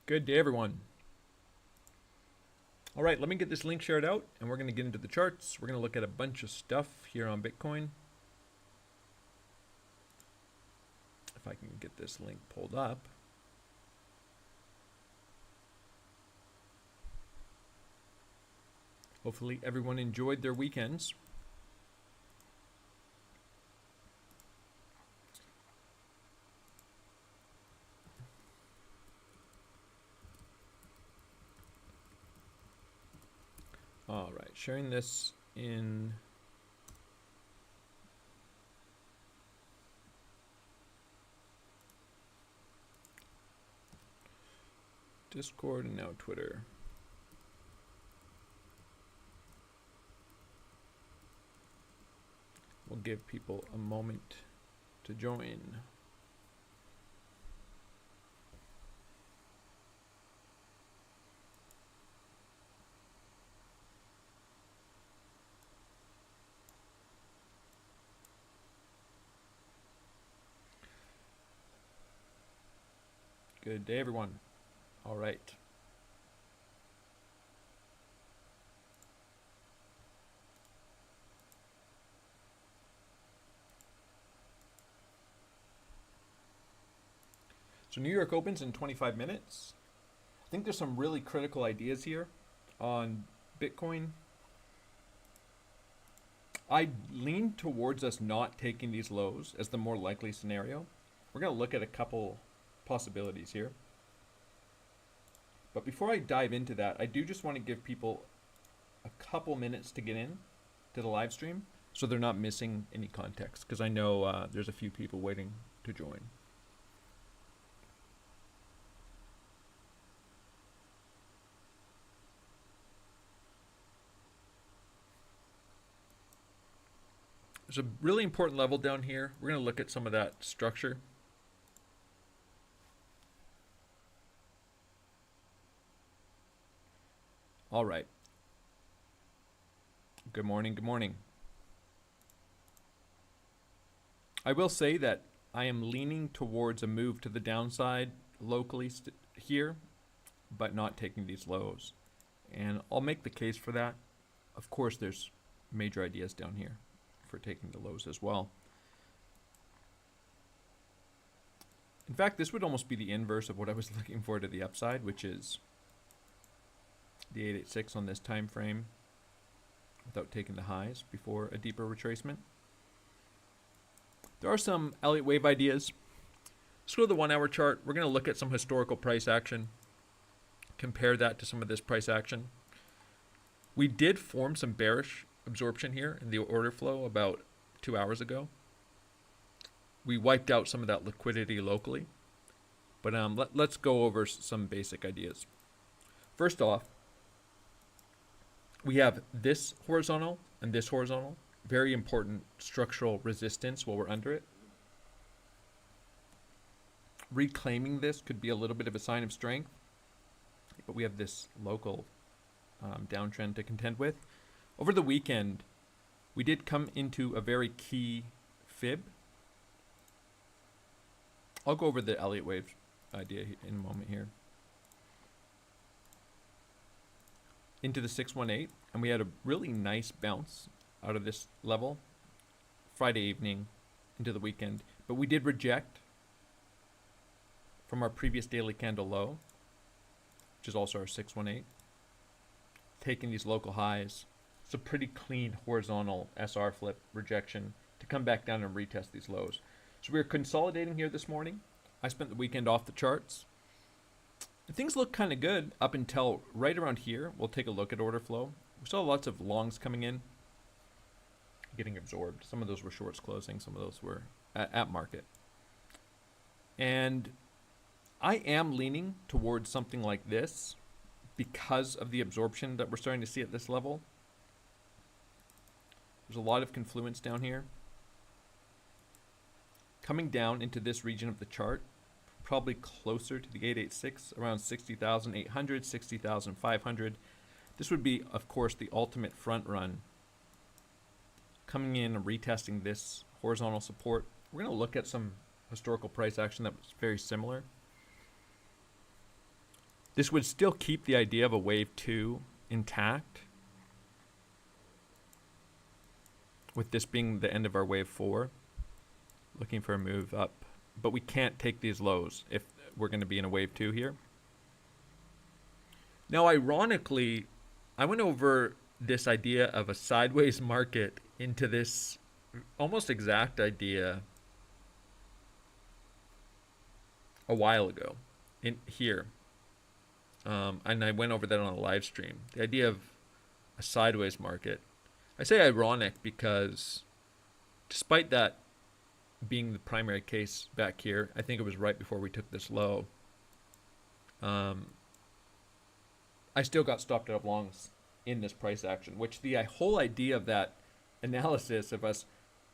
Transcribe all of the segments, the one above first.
Good day, everyone. All right, let me get this link shared out, and we're going to get into the charts. We're going to look at a bunch of stuff here on Bitcoin. If I can get this link pulled up. Hopefully everyone enjoyed their weekends. All right, sharing this in Discord and now Twitter. We'll give people a moment to join. Good day, everyone. All right. So New York opens in 25 minutes. I think there's some really critical ideas here on Bitcoin. I lean towards us not taking these lows as the more likely scenario. We're going to look at a couple possibilities here. But before I dive into that, I do just want to give people a couple minutes to get in to the live stream so they're not missing any context, because I know there's a few people waiting to join. There's a really important level down here. We're going to look at some of that structure. All right. Good morning. Good morning. I will say that I am leaning towards a move to the downside locally here, but not taking these lows. And I'll make the case for that. Of course, there's major ideas down here for taking the lows as well. In fact, this would almost be the inverse of what I was looking for to the upside, which is the 886 on this time frame without taking the highs before a deeper retracement. There are some Elliott wave ideas. Let's go to the 1 hour chart. We're going to look at some historical price action, compare that to some of this price action. We did form some bearish absorption here in the order flow about 2 hours ago. We wiped out some of that liquidity locally, but let's go over some basic ideas. First off, we have this horizontal and this horizontal, very important structural resistance while we're under it. Reclaiming this could be a little bit of a sign of strength, but we have this local downtrend to contend with. Over the weekend, we did come into a very key fib. I'll go over the Elliott wave idea in a moment here. Into the 618, and we had a really nice bounce out of this level Friday evening into the weekend, but we did reject from our previous daily candle low, which is also our 618, taking these local highs. It's a pretty clean horizontal SR flip rejection to come back down and retest these lows. So we're consolidating here this morning. I spent the weekend off the charts. Things look kind of good up until right around here. We'll take a look at order flow. We saw lots of longs coming in, getting absorbed. Some of those were shorts closing. Some of those were at market. And I am leaning towards something like this because of the absorption that we're starting to see at this level. There's a lot of confluence down here. Coming down into this region of the chart, probably closer to the 886, around 60,800, 60,500. This would be, of course, the ultimate front run. Coming in and retesting this horizontal support. We're going to look at some historical price action that was very similar. This would still keep the idea of a wave 2 intact, with this being the end of our wave 4, looking for a move up. But we can't take these lows if we're going to be in a wave 2 here. Now, ironically, I went over this idea of a sideways market into this almost exact idea a while ago in here. And I went over that on a live stream. The idea of a sideways market. I say ironic because despite that being the primary case back here, I think it was right before we took this low, I still got stopped out of longs in this price action, which the whole idea of that analysis of us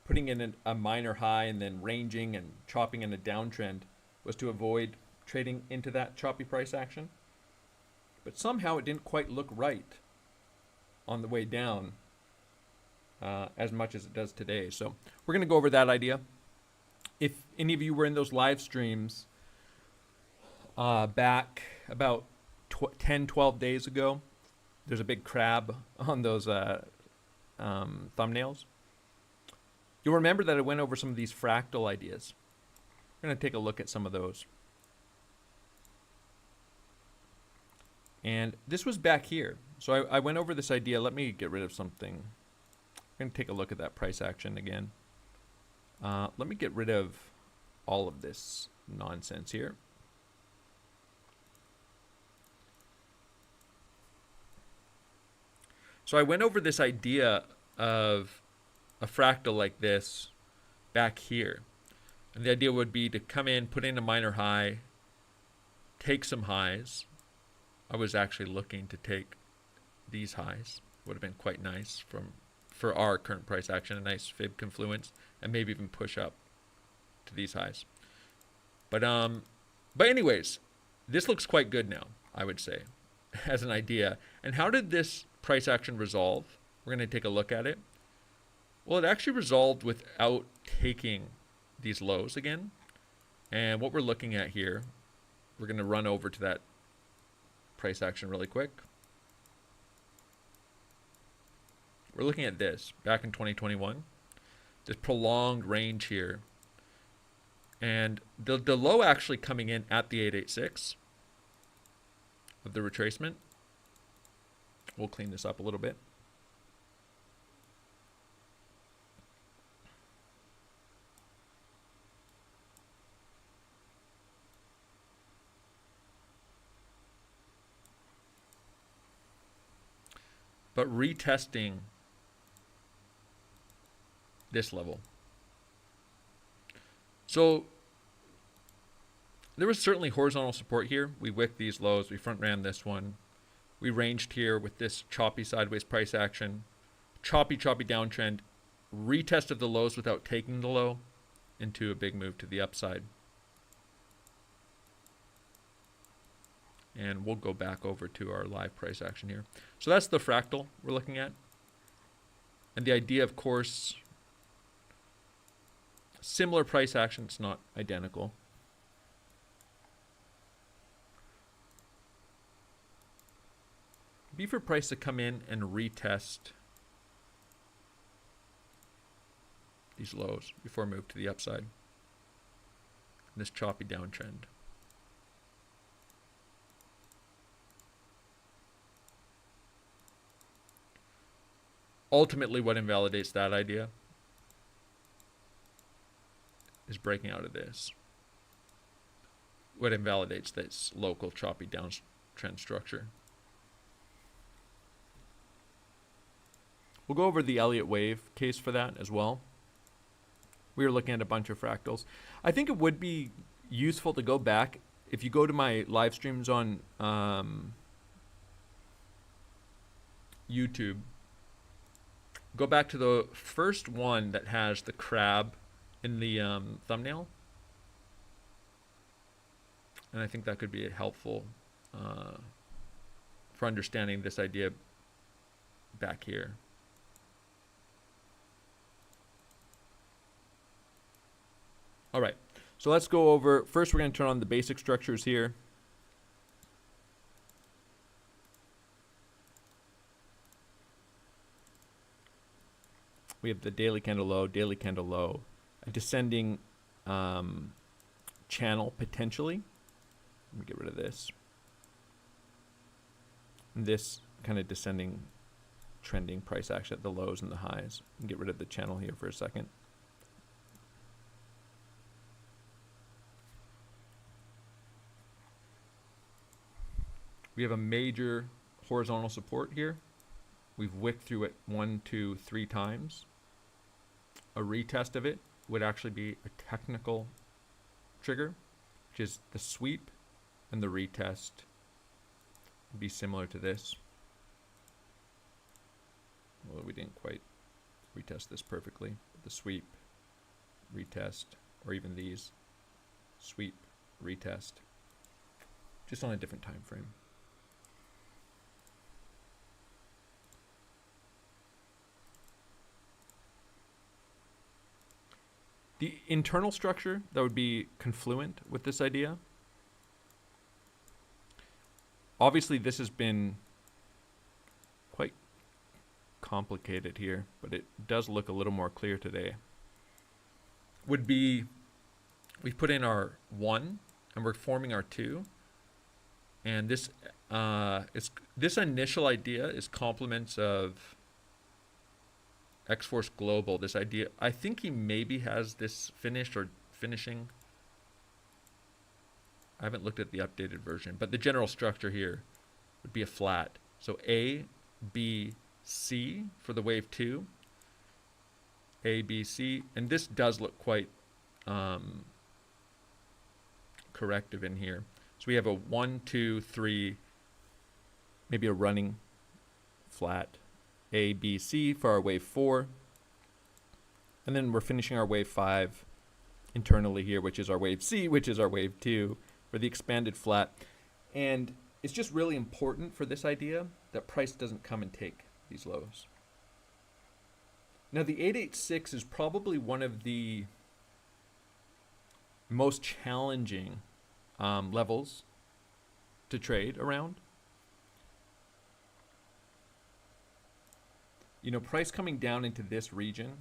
putting in a minor high and then ranging and chopping in a downtrend was to avoid trading into that choppy price action. But somehow it didn't quite look right on the way down as much as it does today. So we're going to go over that idea. If any of you were in those live streams back about 10, 12 days ago, there's a big crab on those thumbnails. You'll remember that I went over some of these fractal ideas. We're going to take a look at some of those. And this was back here. So I went over this idea. Let me get rid of something. I'm going to take a look at that price action again. Let me get rid of all of this nonsense here. So I went over this idea of a fractal like this back here. And the idea would be to come in, put in a minor high, take some highs. I was actually looking to take these highs. Would have been quite nice for our current price action, a nice fib confluence, and maybe even push up to these highs. But anyways, this looks quite good now, I would say, as an idea. And how did this price action resolve? We're going to take a look at it. Well, it actually resolved without taking these lows again. And what we're looking at here, we're going to run over to that price action really quick. We're looking at this back in 2021, this prolonged range here. And the low actually coming in at the 886 of the retracement. We'll clean this up a little bit. But retesting this level. So there was certainly horizontal support here. We wicked these lows. We front ran this one. We ranged here with this choppy sideways price action. Choppy downtrend. Retest of the lows without taking the low into a big move to the upside. And we'll go back over to our live price action here. So that's the fractal we're looking at. And the idea, of course, similar price action, it's not identical. Be for price to come in and retest these lows before move to the upside. This choppy downtrend. Ultimately, what invalidates that idea is breaking out of this. What invalidates this local choppy downtrend structure. We'll go over the Elliott wave case for that as well. We were looking at a bunch of fractals. I think it would be useful to go back. If you go to my live streams on YouTube, go back to the first one that has the crab in the thumbnail. And I think that could be helpful for understanding this idea back here. All right, so let's go over, first we're going to turn on the basic structures here. We have the daily candle low, a descending channel potentially. Let me get rid of this. And this kind of descending trending price action at the lows and the highs. And get rid of the channel here for a second. We have a major horizontal support here. We've wicked through it 1, 2, 3 times. A retest of it would actually be a technical trigger, which is the sweep, and the retest would be similar to this. Well, we didn't quite retest this perfectly. The sweep, retest, or even these, sweep, retest, just on a different time frame. The internal structure that would be confluent with this idea. Obviously, this has been quite complicated here, but it does look a little more clear today. Would be, we've put in our 1, and we're forming our 2. And this this initial idea is complements of X-Force Global, this idea. I think he maybe has this finished or finishing. I haven't looked at the updated version, but the general structure here would be a flat. So A, B, C for the wave 2. A, B, C. And this does look quite corrective in here. So we have a 1, 2, 3, maybe a running flat. A, B, C for our wave 4. And then we're finishing our wave 5 internally here, which is our wave C, which is our wave 2 for the expanded flat. And it's just really important for this idea that price doesn't come and take these lows. Now the 886 is probably one of the most challenging levels to trade around. You know, price coming down into this region,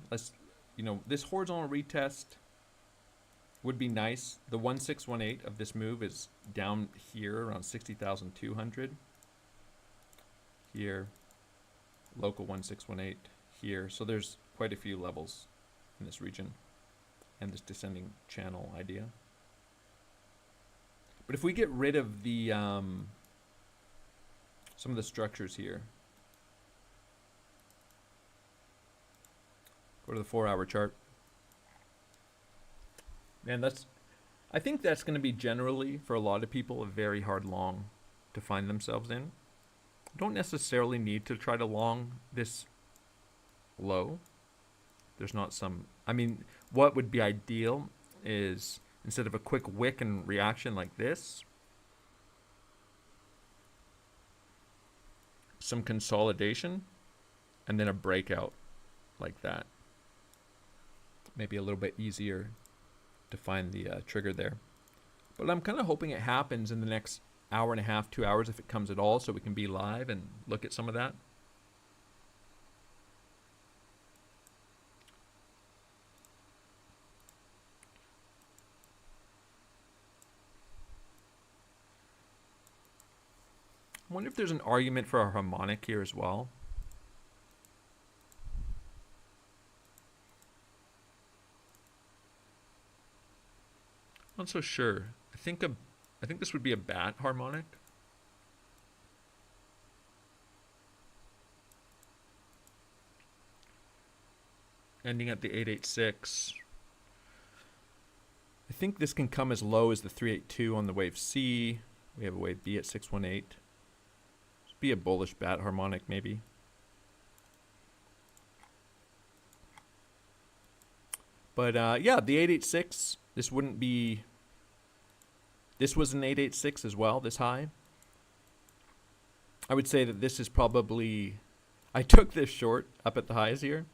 this horizontal retest would be nice. The 1618 of this move is down here around 60,200. Here, local 1618 here. So there's quite a few levels in this region and this descending channel idea. But if we get rid of the some of the structures here, go to the 4-hour chart. Man, I think that's going to be generally, for a lot of people, a very hard long to find themselves in. You don't necessarily need to try to long this low. There's not some, what would be ideal is instead of a quick wick and reaction like this, some consolidation and then a breakout like that. Maybe a little bit easier to find the trigger there. But I'm kind of hoping it happens in the next hour and a half, 2 hours if it comes at all, so we can be live and look at some of that. I wonder if there's an argument for a harmonic here as well. Not so sure. I think this would be a bat harmonic. Ending at the 886. I think this can come as low as the 382 on the wave C. We have a wave B at 618. Be a bullish bat harmonic maybe. But yeah, the 886, this wouldn't be, this was an 886 as well, this high. I would say that this is probably, I took this short up at the highs here,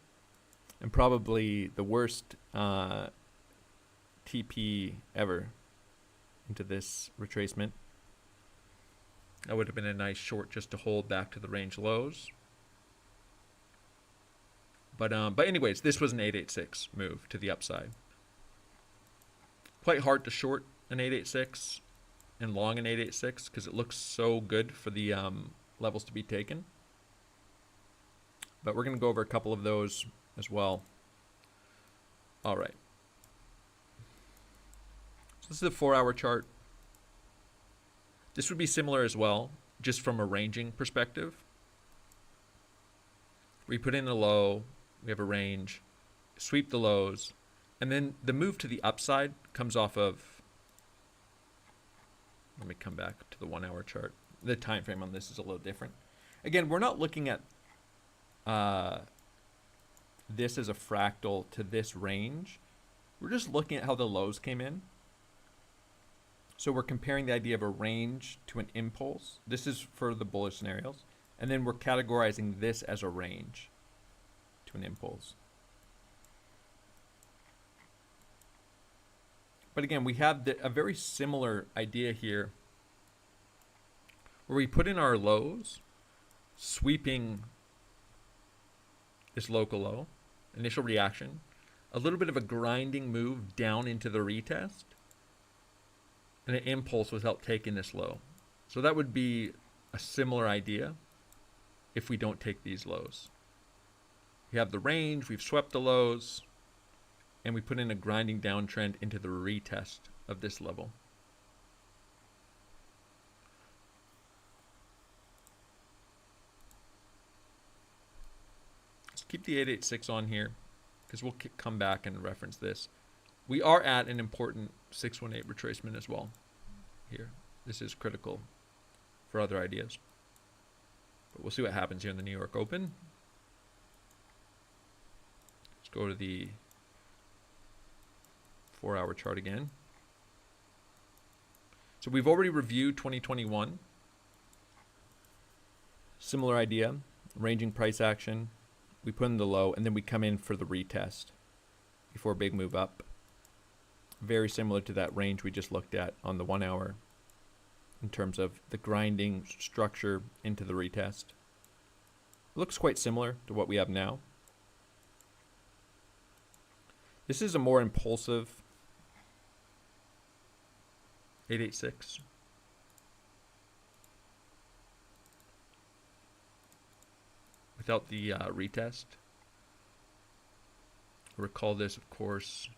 and probably the worst TP ever into this retracement. That would have been a nice short just to hold back to the range lows. But anyways, this was an 886 move to the upside. Quite hard to short an 886 and long an 886 because it looks so good for the levels to be taken. But we're going to go over a couple of those as well. All right. So this is a 4-hour chart. This would be similar as well, just from a ranging perspective. We put in a low, we have a range, sweep the lows, and then the move to the upside comes off of, let me come back to the 1-hour chart. The time frame on this is a little different. Again, we're not looking at this as a fractal to this range. We're just looking at how the lows came in. So we're comparing the idea of a range to an impulse. This is for the bullish scenarios. And then we're categorizing this as a range to an impulse. But again, we have a very similar idea here where we put in our lows, sweeping this local low, initial reaction, a little bit of a grinding move down into the retest, and an impulse without taking this low. So that would be a similar idea if we don't take these lows. We have the range, we've swept the lows, and we put in a grinding downtrend into the retest of this level. Let's keep the 886 on here because we'll come back and reference this. We are at an important 618 retracement as well here. This is critical for other ideas. But we'll see what happens here in the New York Open. Let's go to the 4-hour chart again. So we've already reviewed 2021. Similar idea, ranging price action. We put in the low, and then we come in for the retest before a big move up. Very similar to that range we just looked at on the 1 hour in terms of the grinding structure into the retest. It looks quite similar to what we have now. This is a more impulsive 886. Without the retest. Recall this, of course.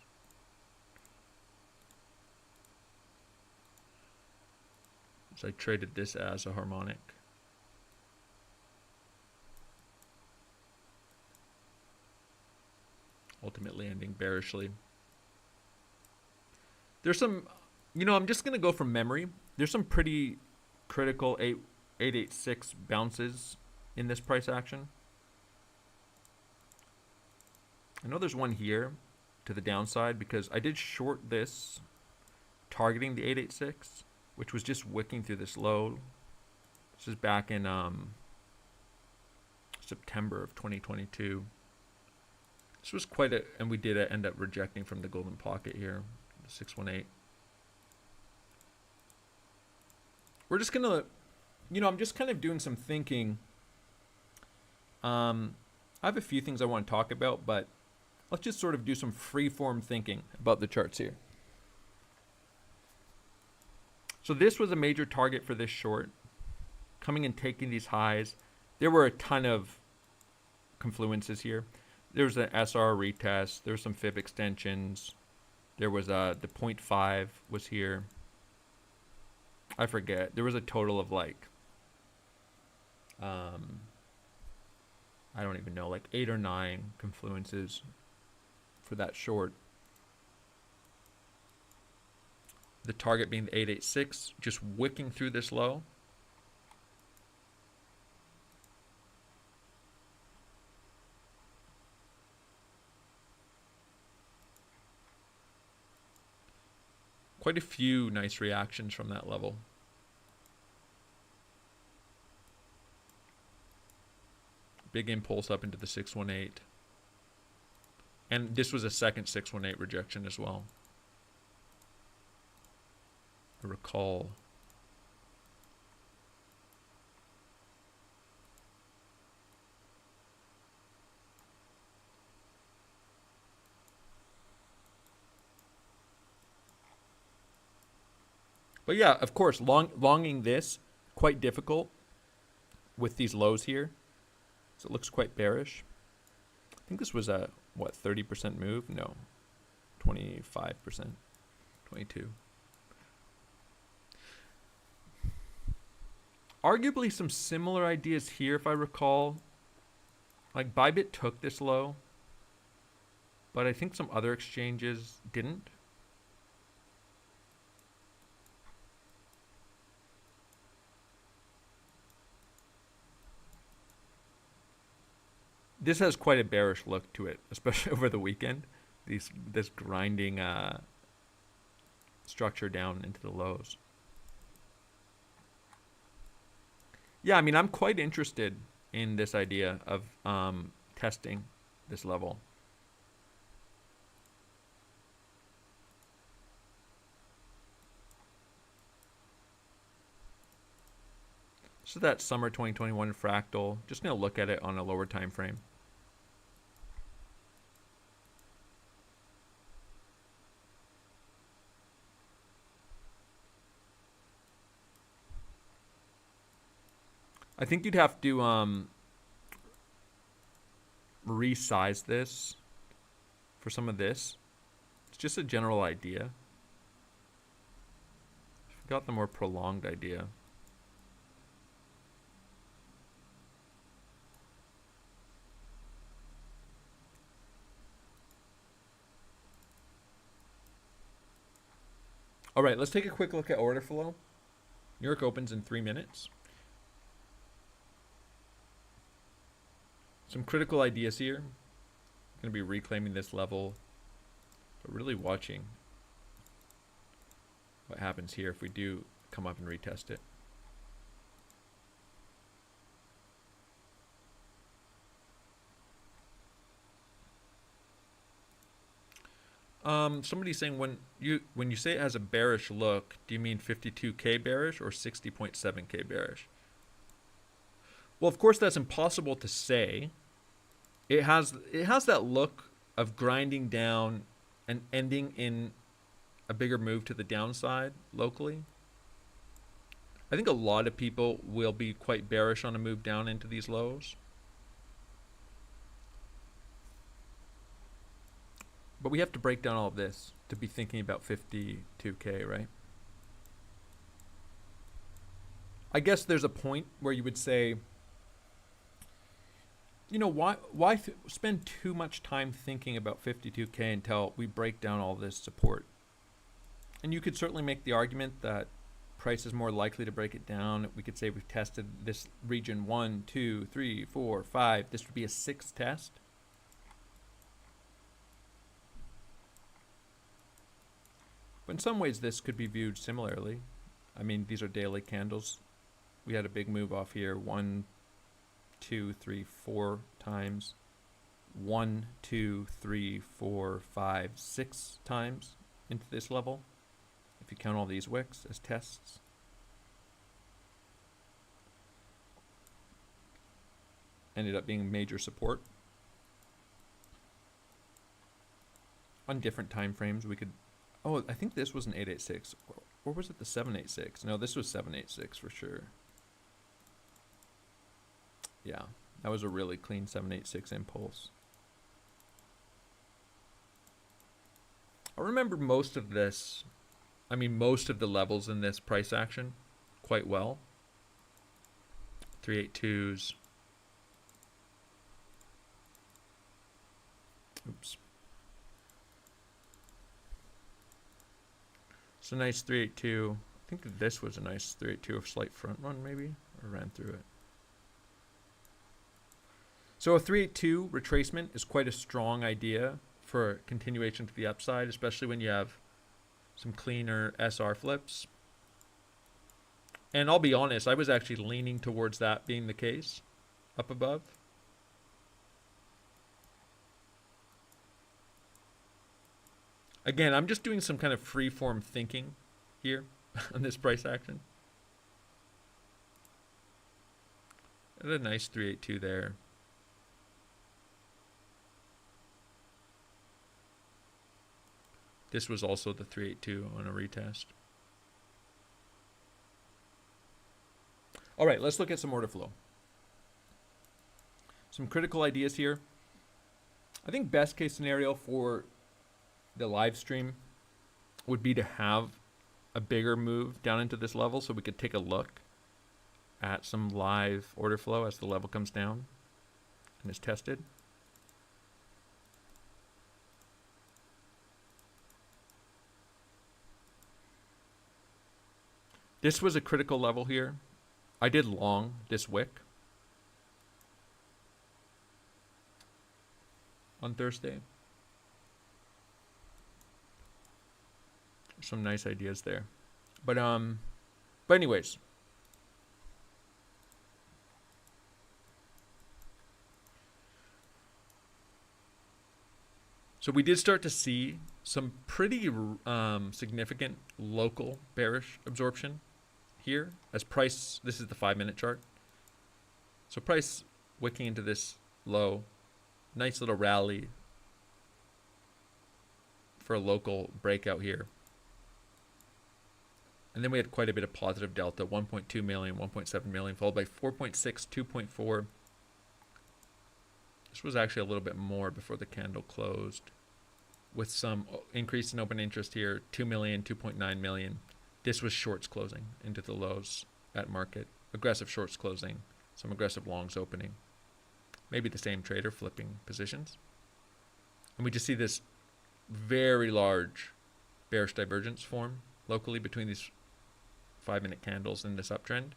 So I traded this as a harmonic. Ultimately ending bearishly. There's some, I'm just going to go from memory. There's some pretty critical 886 bounces in this price action. I know there's one here to the downside because I did short this targeting the 886, which was just wicking through this low. This is back in September of 2022. This was quite a, and we did end up rejecting from the golden pocket here, the 618. We're just gonna, I'm just kind of doing some thinking. I have a few things I want to talk about, but let's just sort of do some free-form thinking about the charts here. So this was a major target for this short. Coming and taking these highs. There were a ton of confluences here. There was an SR retest. There were some fib extensions. There was the 0.5 was here. I forget. There was a total of like, I don't even know, like 8 or 9 confluences for that short. The target being the 886, just wicking through this low. Quite a few nice reactions from that level. Big impulse up into the 618. And this was a second 618 rejection as well. I recall. But yeah, of course, longing this, quite difficult with these lows here. So it looks quite bearish. I think this was a, what, 30% move? No, 25%, 22. Arguably some similar ideas here, if I recall. Like Bybit took this low, but I think some other exchanges didn't. This has quite a bearish look to it, especially over the weekend. This grinding structure down into the lows. Yeah, I mean, I'm quite interested in this idea of testing this level. So that's summer 2021 fractal. Just gonna look at it on a lower time frame. I think you'd have to resize this for some of this. It's just a general idea. I got the more prolonged idea. All right, let's take a quick look at order flow. New York opens in 3 minutes. Some critical ideas here. I'm going to be reclaiming this level, but really watching what happens here if we do come up and retest it. Somebody's saying when you say it has a bearish look, do you mean 52K bearish or 60.7K bearish? Well, of course, that's impossible to say. It has that look of grinding down and ending in a bigger move to the downside locally. I think a lot of people will be quite bearish on a move down into these lows. But we have to break down all of this to be thinking about 52K, right? I guess there's a point where you would say, you know, why spend too much time thinking about 52K until we break down all this support? And you could certainly make the argument that price is more likely to break it down. We could say we've tested this region 1, 2, 3, 4, 5. This would be a 6th test. But in some ways, this could be viewed similarly. I mean, these are daily candles. We had a big move off here. 1, 2, 3, 4 times. 1, 2, 3, 4, 5, 6 times into this level. If you count all these wicks as tests. Ended up being major support. On different time frames, we could... Oh, I think this was an 886. Or was it the 786? No, this was 786 for sure. Yeah, that was a really clean 786 impulse. I remember most of this, I mean most of the levels in this price action quite well. 382s. Oops. It's a nice 382. I think this was a nice 382, a slight front run maybe, or ran through it. So a 382 retracement is quite a strong idea for continuation to the upside, especially when you have some cleaner SR flips. And I'll be honest, I was actually leaning towards that being the case up above. Again, I'm just doing some kind of free-form thinking here on this price action. And a nice 382 there. This was also the 382 on a retest. All right, let's look at some order flow. Some critical ideas here. I think best case scenario for the live stream would be to have a bigger move down into this level so we could take a look at some live order flow as the level comes down and is tested. This was a critical level here. I did long this wick on Thursday. Some nice ideas there. But anyways. So we did start to see some pretty significant local bearish absorption here as price, this is the 5-minute chart. So price wicking into this low, nice little rally for a local breakout here. And then we had quite a bit of positive delta, 1.2 million, 1.7 million, followed by 4.6, 2.4. This was actually a little bit more before the candle closed, with some increase in open interest here, 2 million, 2.9 million. This was shorts closing into the lows at market. Aggressive shorts closing, some aggressive longs opening. Maybe the same trader flipping positions. And we just see this very large bearish divergence form locally between these 5-minute candles in this uptrend.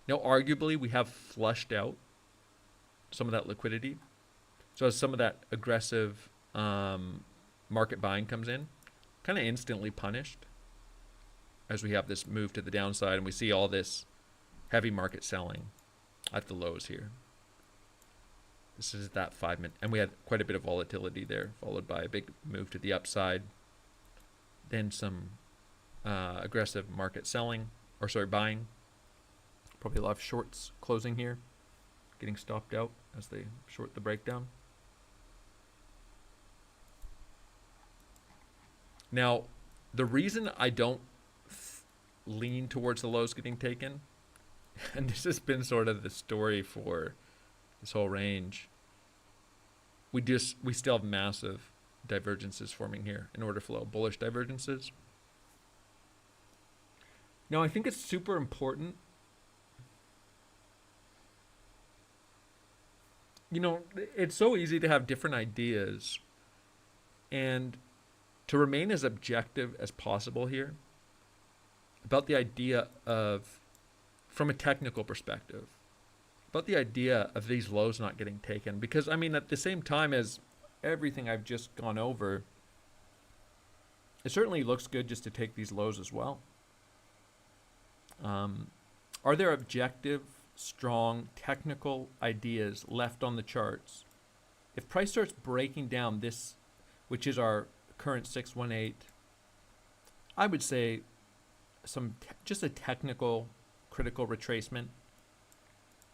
Now, arguably, we have flushed out some of that liquidity. So as some of that aggressive market buying comes in, kind of instantly punished as we have this move to the downside and we see all this heavy market selling at the lows here. This is that 5-minute, and we had quite a bit of volatility there, followed by a big move to the upside. Then some aggressive market selling, or sorry, buying. Probably a lot of shorts closing here, getting stopped out as they short the breakdown. Now, the reason I don't lean towards the lows getting taken, and this has been sort of the story for this whole range, we still have massive divergences forming here in order flow, bullish divergences. Now, I think it's super important. You know, it's so easy to have different ideas and to remain as objective as possible here about the idea of, from a technical perspective, about the idea of these lows not getting taken. Because, I mean, at the same time as everything I've just gone over, it certainly looks good just to take these lows as well. Are there objective, strong, technical ideas left on the charts? If price starts breaking down this, which is our current 618, I would say just a technical, critical retracement.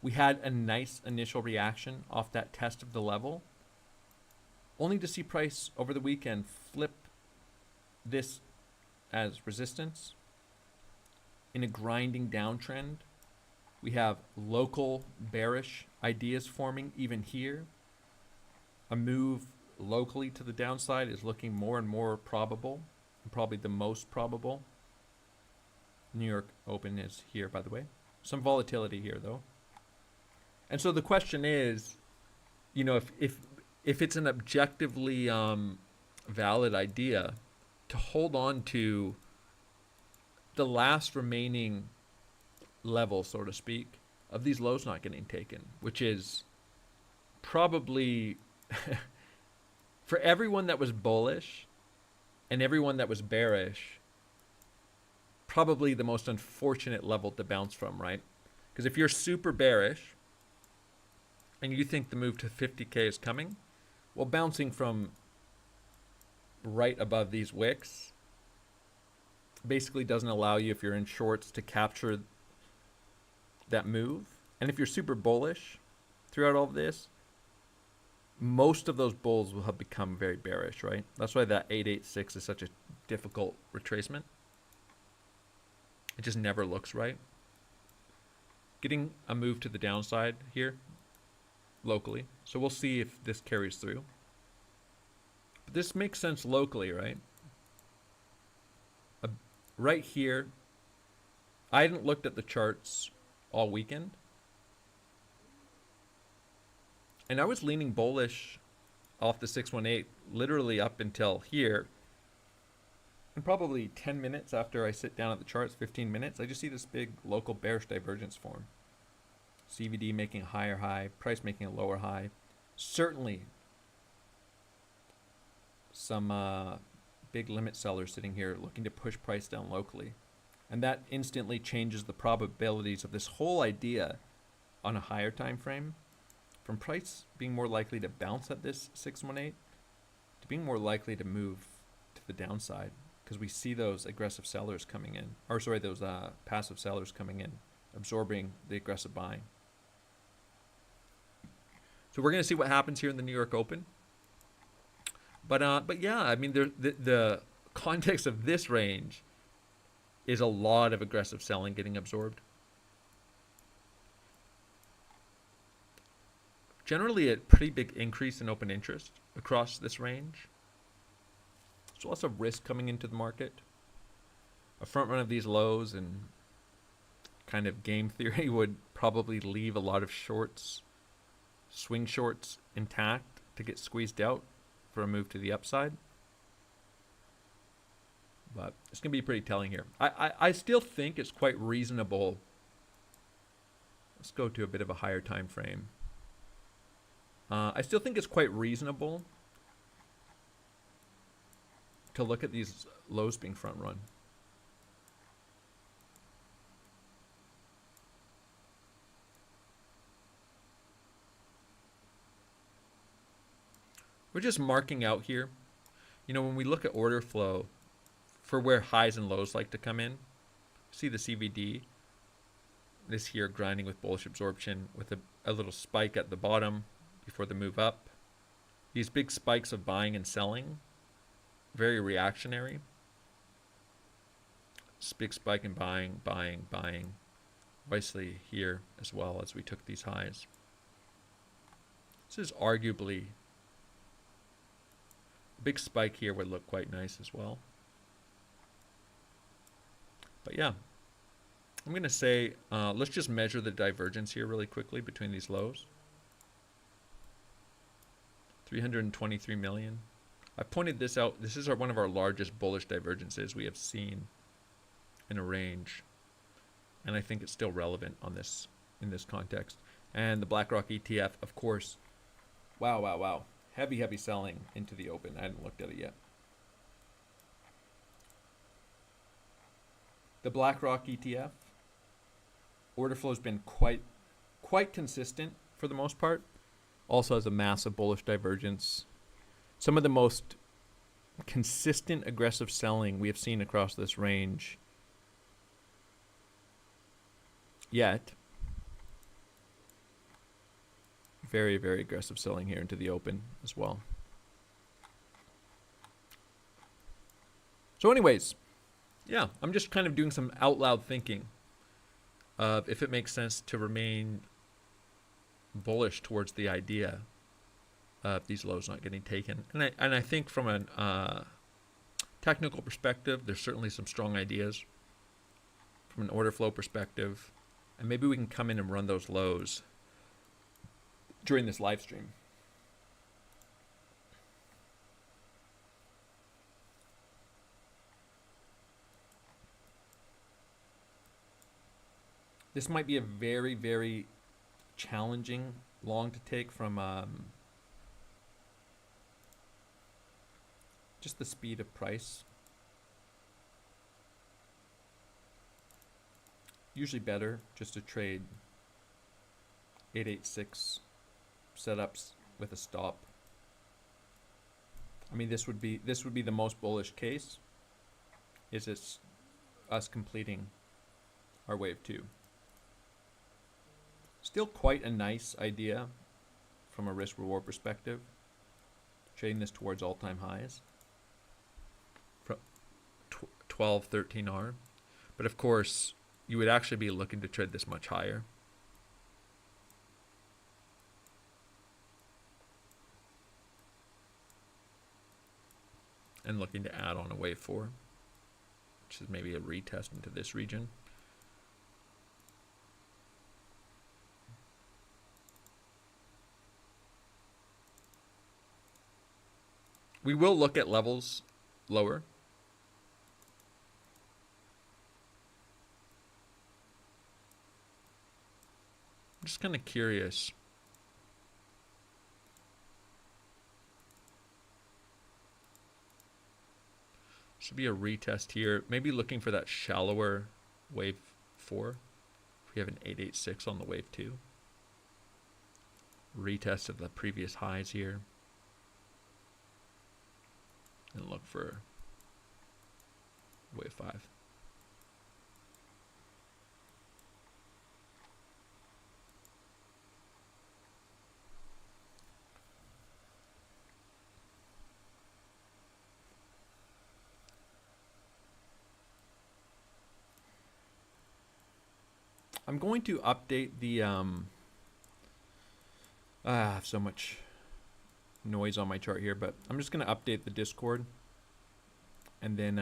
We had a nice initial reaction off that test of the level, only to see price over the weekend flip this as resistance in a grinding downtrend. We have local bearish ideas forming even here. A move locally to the downside is looking more and more probable, and probably the most probable. New York Open is here, by the way. Some volatility here, though. And so the question is, you know, if it's an objectively valid idea to hold on to the last remaining level, so to speak, of these lows not getting taken, which is probably for everyone that was bullish and everyone that was bearish, probably the most unfortunate level to bounce from, right? Because if you're super bearish and you think the move to 50K is coming, well, bouncing from right above these wicks basically doesn't allow you, if you're in shorts, to capture that move. And if you're super bullish throughout all of this, most of those bulls will have become very bearish, right? That's why that 886 is such a difficult retracement. It just never looks right. getting a move to the downside here locally. So we'll see if this carries through. But this makes sense locally, right? Right here, I hadn't looked at the charts all weekend. And I was leaning bullish off the 618 literally up until here. And probably 10 minutes after I sit down at the charts, 15 minutes, I just see this big local bearish divergence form. CVD making a higher high, price making a lower high. Certainly some big limit sellers sitting here looking to push price down locally. And that instantly changes the probabilities of this whole idea on a higher time frame, from price being more likely to bounce at this 618 to being more likely to move to the downside, because we see those aggressive sellers coming in, or sorry, those passive sellers coming in, absorbing the aggressive buying. So we're going to see what happens here in the New York Open. But yeah, I mean, the context of this range is a lot of aggressive selling getting absorbed. Generally, a pretty big increase in open interest across this range. There's lots of risk coming into the market. A front run of these lows and kind of game theory would probably leave a lot of shorts, swing shorts intact to get squeezed out for a move to the upside. But it's going to be pretty telling here. I still think it's quite reasonable. Let's go to a bit of a higher time frame. I still think it's quite reasonable to look at these lows being front run. We're just marking out here. You know, when we look at order flow for where highs and lows like to come in, see the CVD, this here grinding with bullish absorption with a little spike at the bottom before the move up. These big spikes of buying and selling, very reactionary. This big spike in buying, buying, buying. Obviously here as well as we took these highs. This is arguably a big spike here would look quite nice as well. But yeah, I'm going to say let's just measure the divergence here really quickly between these lows. 323 million. I pointed this out. This is one of our largest bullish divergences we have seen in a range. And I think it's still relevant on this in this context. And the BlackRock ETF, of course. Wow, wow, wow. Heavy, heavy selling into the open. I hadn't looked at it yet. The BlackRock ETF, order flow has been quite consistent for the most part. Also has a massive bullish divergence. Some of the most consistent aggressive selling we have seen across this range yet. Very, very aggressive selling here into the open as well. So anyways, yeah, I'm just kind of doing some out loud thinking of if it makes sense to remain bullish towards the idea of these lows not getting taken. And I think from a technical perspective, there's certainly some strong ideas from an order flow perspective. And maybe we can come in and run those lows during this live stream. This might be a very, very challenging long to take from just the speed of price. Usually better just to trade 886 setups with a stop. I mean, this would be the most bullish case. Is it's us completing our wave 2. Still quite a nice idea from a risk reward perspective. Trading this towards all-time highs. 12, 13R. But of course, you would actually be looking to trade this much higher and looking to add on a wave 4, which is maybe a retest into this region. We will look at levels lower. I'm just kind of curious. Should be a retest here. Maybe looking for that shallower wave 4. If we have an 886 on the wave 2. Retest of the previous highs here. And look for wave 5. I'm going to update the I have so much noise on my chart here, but I'm just going to update the Discord, and then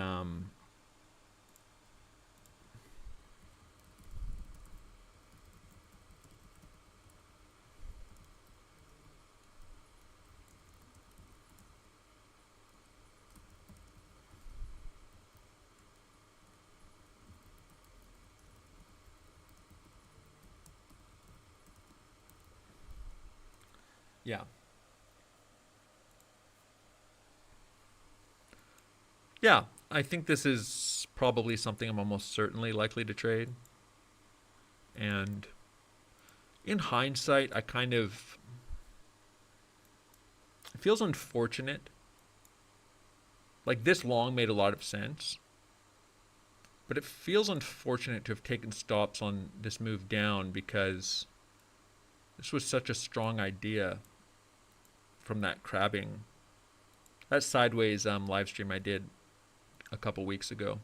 yeah. Yeah, I think this is probably something I'm almost certainly likely to trade. And in hindsight, it feels unfortunate. Like, this long made a lot of sense, but it feels unfortunate to have taken stops on this move down, because this was such a strong idea from that crabbing, that sideways live stream I did a couple weeks ago.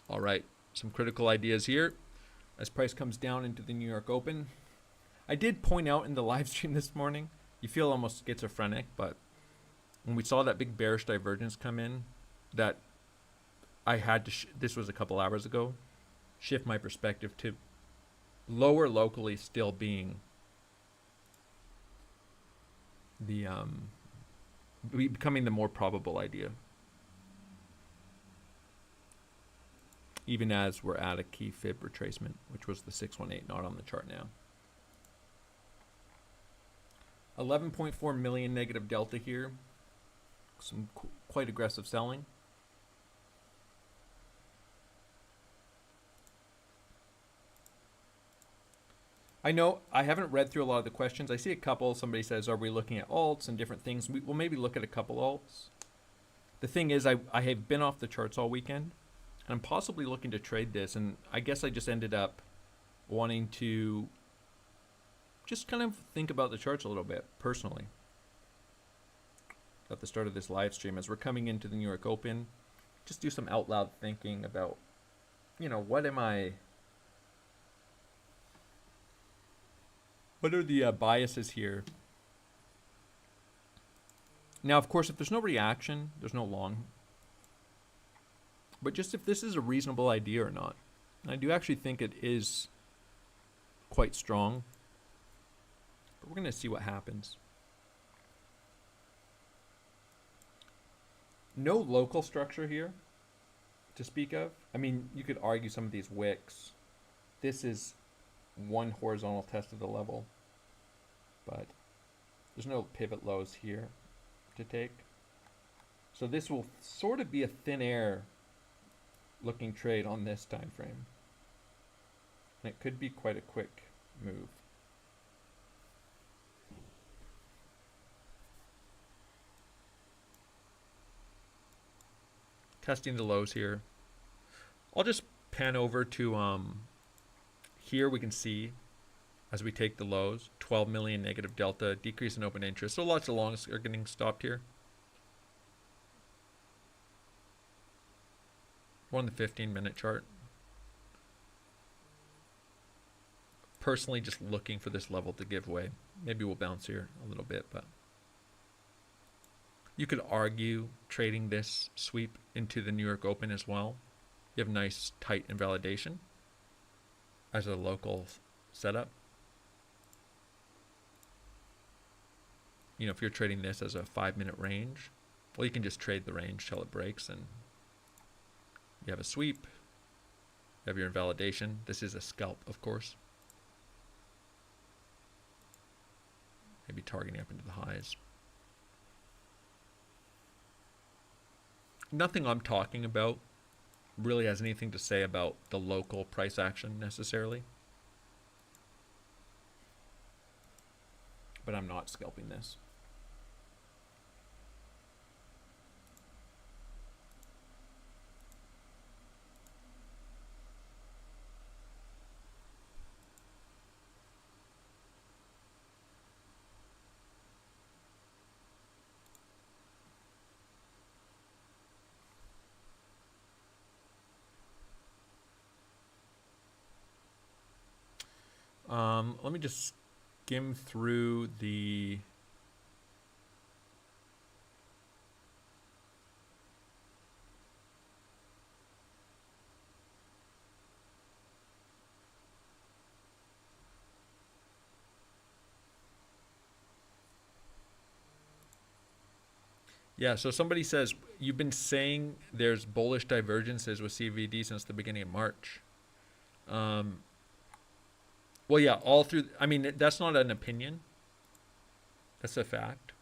All right, some critical ideas here as price comes down into the New York Open. I did point out in the live stream this morning, you feel almost schizophrenic, but when we saw that big bearish divergence come in, that I had to, this was a couple hours ago, shift my perspective to lower locally still being the becoming the more probable idea, even as we're at a key fib retracement, which was the 618, not on the chart now. 11.4 million negative delta here, some quite aggressive selling. I know I haven't read through a lot of the questions. I see a couple. Somebody says, are we looking at alts and different things? We'll maybe look at a couple alts. The thing is, I have been off the charts all weekend, and I'm possibly looking to trade this, and I guess I just ended up wanting to just kind of think about the charts a little bit personally at the start of this live stream as we're coming into the New York Open. Just do some out loud thinking about, you know, what are the biases here? Now, of course, if there's no reaction, there's no long. But just if this is a reasonable idea or not. And I do actually think it is quite strong. But we're going to see what happens. No local structure here to speak of. I mean, you could argue some of these wicks. This is one horizontal test of the level, but there's no pivot lows here to take. So this will sort of be a thin air looking trade on this time frame. And it could be quite a quick move. Testing the lows here. I'll just pan over to here we can see, as we take the lows, 12 million negative delta, decrease in open interest. So lots of longs are getting stopped here. We're on the 15-minute chart. Personally, just looking for this level to give way. Maybe we'll bounce here a little bit, but You could argue trading this sweep into the New York Open as well. You have nice tight invalidation as a local setup. You know, if you're trading this as a 5-minute range, well, you can just trade the range till it breaks and you have a sweep. You have your invalidation. This is a scalp, of course. Maybe targeting up into the highs. Nothing I'm talking about really has anything to say about the local price action necessarily. But I'm not scalping this. Let me just skim through the yeah, so somebody says, you've been saying there's bullish divergences with CVD since the beginning of March. Well, yeah, all through, I mean, that's not an opinion. That's a fact.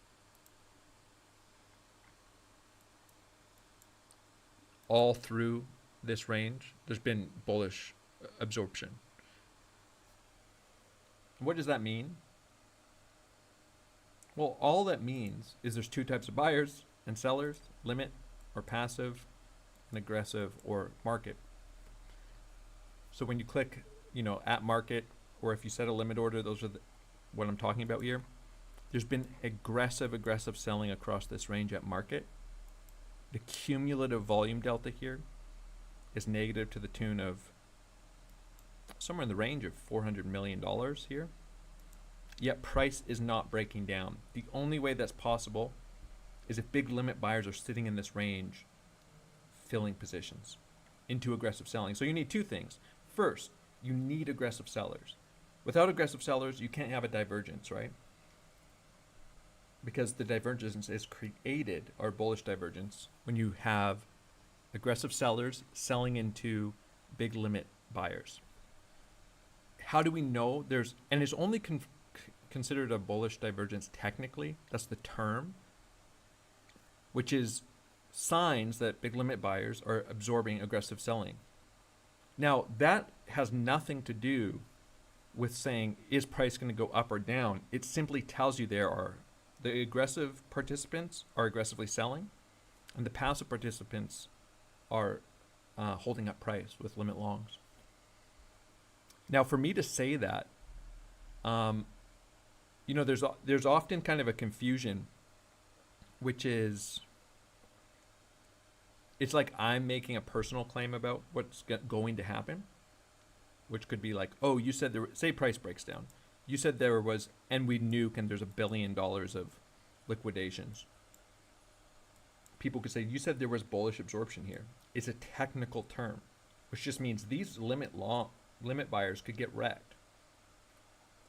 All through this range, there's been bullish absorption. What does that mean? Well, all that means is there's two types of buyers and sellers, limit or passive, and aggressive or market. So when you click, you know, at market, or if you set a limit order, those are what I'm talking about here. There's been aggressive selling across this range at market. The cumulative volume delta here is negative to the tune of somewhere in the range of $400 million here. Yet price is not breaking down. The only way that's possible is if big limit buyers are sitting in this range, filling positions into aggressive selling. So you need two things. First, you need aggressive sellers. Without aggressive sellers, you can't have a divergence, right? Because the divergence is created, or bullish divergence, when you have aggressive sellers selling into big limit buyers. How do we know there's, and it's only considered a bullish divergence technically, that's the term, which is signs that big limit buyers are absorbing aggressive selling. Now, that has nothing to do with saying, is price going to go up or down? It simply tells you there are the aggressive participants are aggressively selling, and the passive participants are holding up price with limit longs. Now, for me to say that, you know, there's often kind of a confusion, which is, it's like I'm making a personal claim about what's going to happen, which could be like, oh, you said there, say price breaks down. You said there was, and we nuke, and there's $1 billion of liquidations. People could say, you said there was bullish absorption here. It's a technical term, which just means these limit buyers could get wrecked.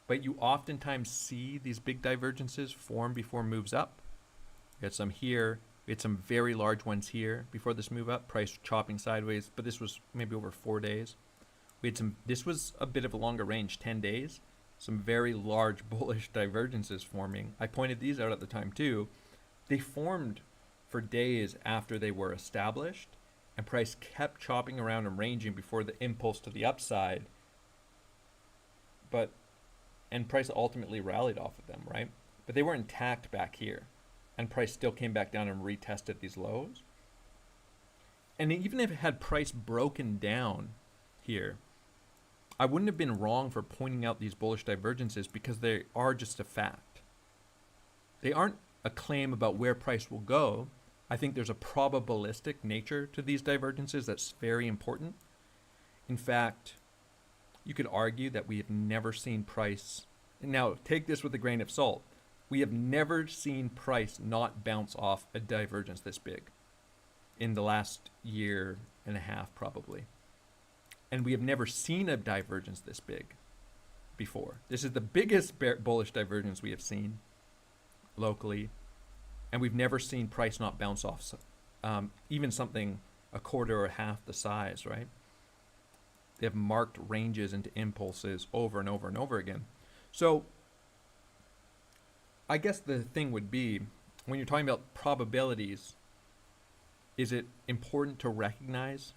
But you oftentimes see these big divergences form before moves up. We had some here. We had some very large ones here before this move up. Price chopping sideways, but this was maybe over 4 days. We had some, this was a bit of a longer range, 10 days. Some very large bullish divergences forming. I pointed these out at the time too. They formed for days after they were established, and price kept chopping around and ranging before the impulse to the upside. And price ultimately rallied off of them, right? But they were intact back here, and price still came back down and retested these lows. And even if it had price broken down here, I wouldn't have been wrong for pointing out these bullish divergences because they are just a fact. They aren't a claim about where price will go. I think there's a probabilistic nature to these divergences that's very important. In fact, you could argue that we have never seen price. Now, take this with a grain of salt. We have never seen price not bounce off a divergence this big in the last year and a half, probably. And we have never seen a divergence this big before. This is the biggest bullish divergence we have seen locally, and we've never seen price not bounce off even something a quarter or half the size, right? They have marked ranges into impulses over and over and over again. So I guess the thing would be, when you're talking about probabilities, is it important to recognize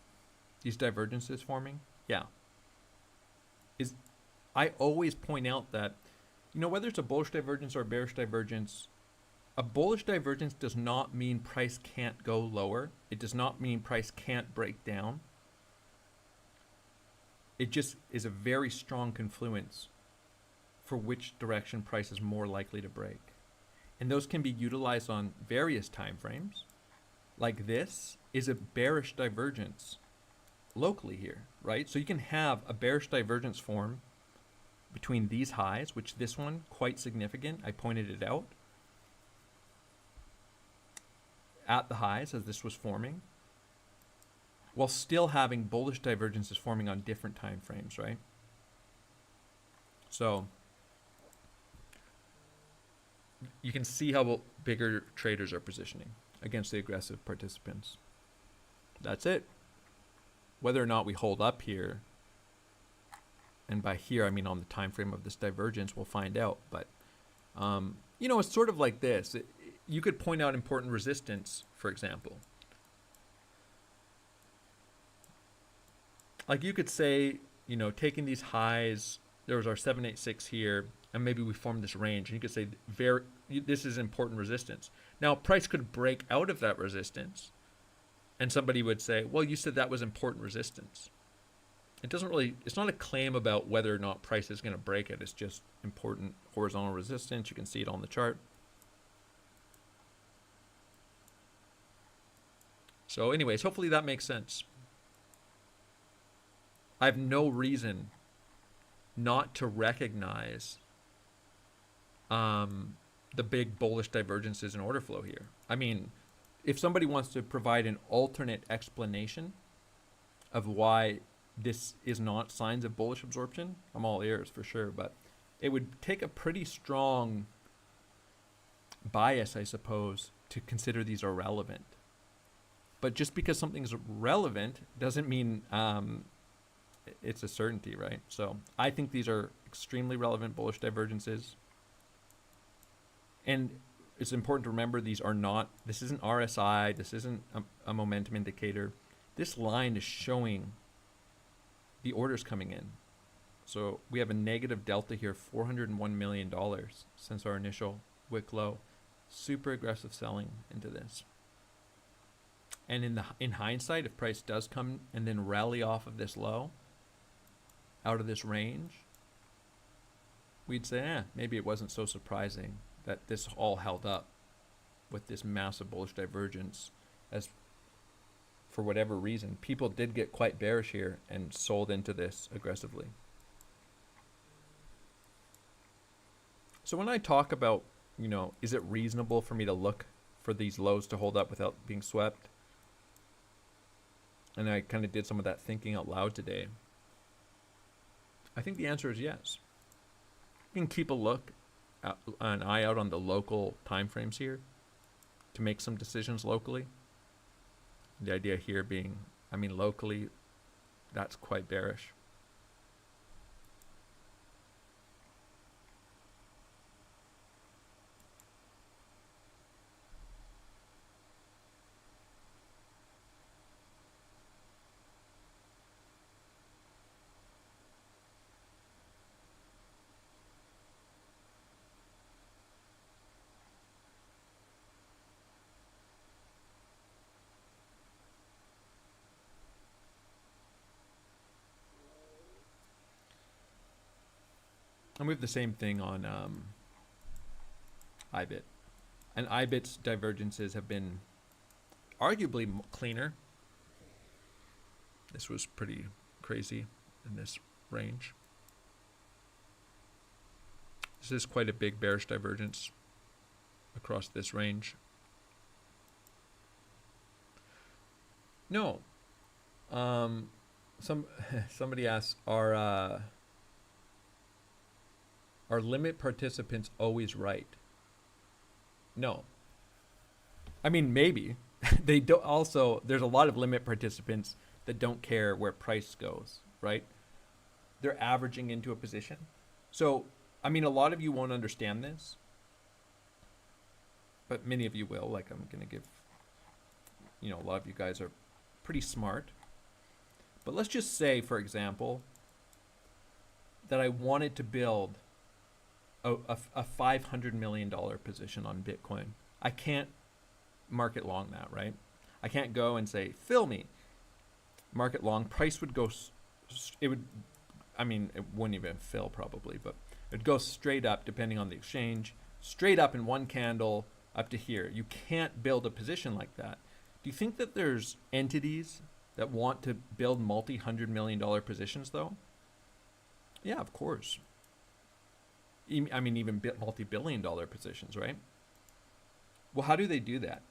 these divergences forming? Yeah. I always point out that, whether it's a bullish divergence or a bearish divergence, a bullish divergence does not mean price can't go lower. It does not mean price can't break down. It just is a very strong confluence for which direction price is more likely to break. And those can be utilized on various time frames. Like this is a bearish divergence locally here, right? So you can have a bearish divergence form between these highs, which this one, quite significant. I pointed it out at the highs as this was forming, while still having bullish divergences forming on different time frames, right? So you can see how bigger traders are positioning against the aggressive participants. That's it. Whether or not we hold up here, and by here I mean on the time frame of this divergence, we'll find out. But it's sort of like this. You could point out important resistance, for example. Like you could say, taking these highs, there was our 786 here, and maybe we formed this range, and you could say this is important resistance. Now price could break out of that resistance, and somebody would say, well, you said that was important resistance. It's not a claim about whether or not price is going to break it. It's just important horizontal resistance. You can see it on the chart. So anyways, hopefully that makes sense. I have no reason not to recognize the big bullish divergences in order flow here. I mean, if somebody wants to provide an alternate explanation of why this is not signs of bullish absorption, I'm all ears for sure, but it would take a pretty strong bias, I suppose, to consider these irrelevant. But just because something's relevant doesn't mean it's a certainty, right? So I think these are extremely relevant bullish divergences. And it's important to remember this isn't RSI, this isn't a momentum indicator. This line is showing the orders coming in. So we have a negative delta here, $401 million since our initial wick low. Super aggressive selling into this. And in hindsight, if price does come and then rally off of this low, out of this range, we'd say, maybe it wasn't so surprising that this all held up with this massive bullish divergence, as for whatever reason, people did get quite bearish here and sold into this aggressively. So when I talk about, is it reasonable for me to look for these lows to hold up without being swept? And I kind of did some of that thinking out loud today. I think the answer is yes. You can keep an eye out on the local timeframes here to make some decisions locally. The idea here being, locally, that's quite bearish. And we have the same thing on IBIT. And IBIT's divergences have been arguably cleaner. This was pretty crazy in this range. This is quite a big bearish divergence across this range. No. Somebody asks, are limit participants always right? No. I mean, maybe. They don't. Also, there's a lot of limit participants that don't care where price goes, right? They're averaging into a position. So, I mean, a lot of you won't understand this, but many of you will. Like, I'm going to give, a lot of you guys are pretty smart. But let's just say, for example, that I wanted to build a $500 million position on Bitcoin. I can't market long that, right? I can't go and say, fill me. Market long, price would go, it wouldn't even fill probably, but it'd go straight up depending on the exchange, straight up in one candle up to here. You can't build a position like that. Do you think that there's entities that want to build multi-$100 million positions though? Yeah, of course. I mean, even multi-billion dollar positions, right? Well, how do they do that?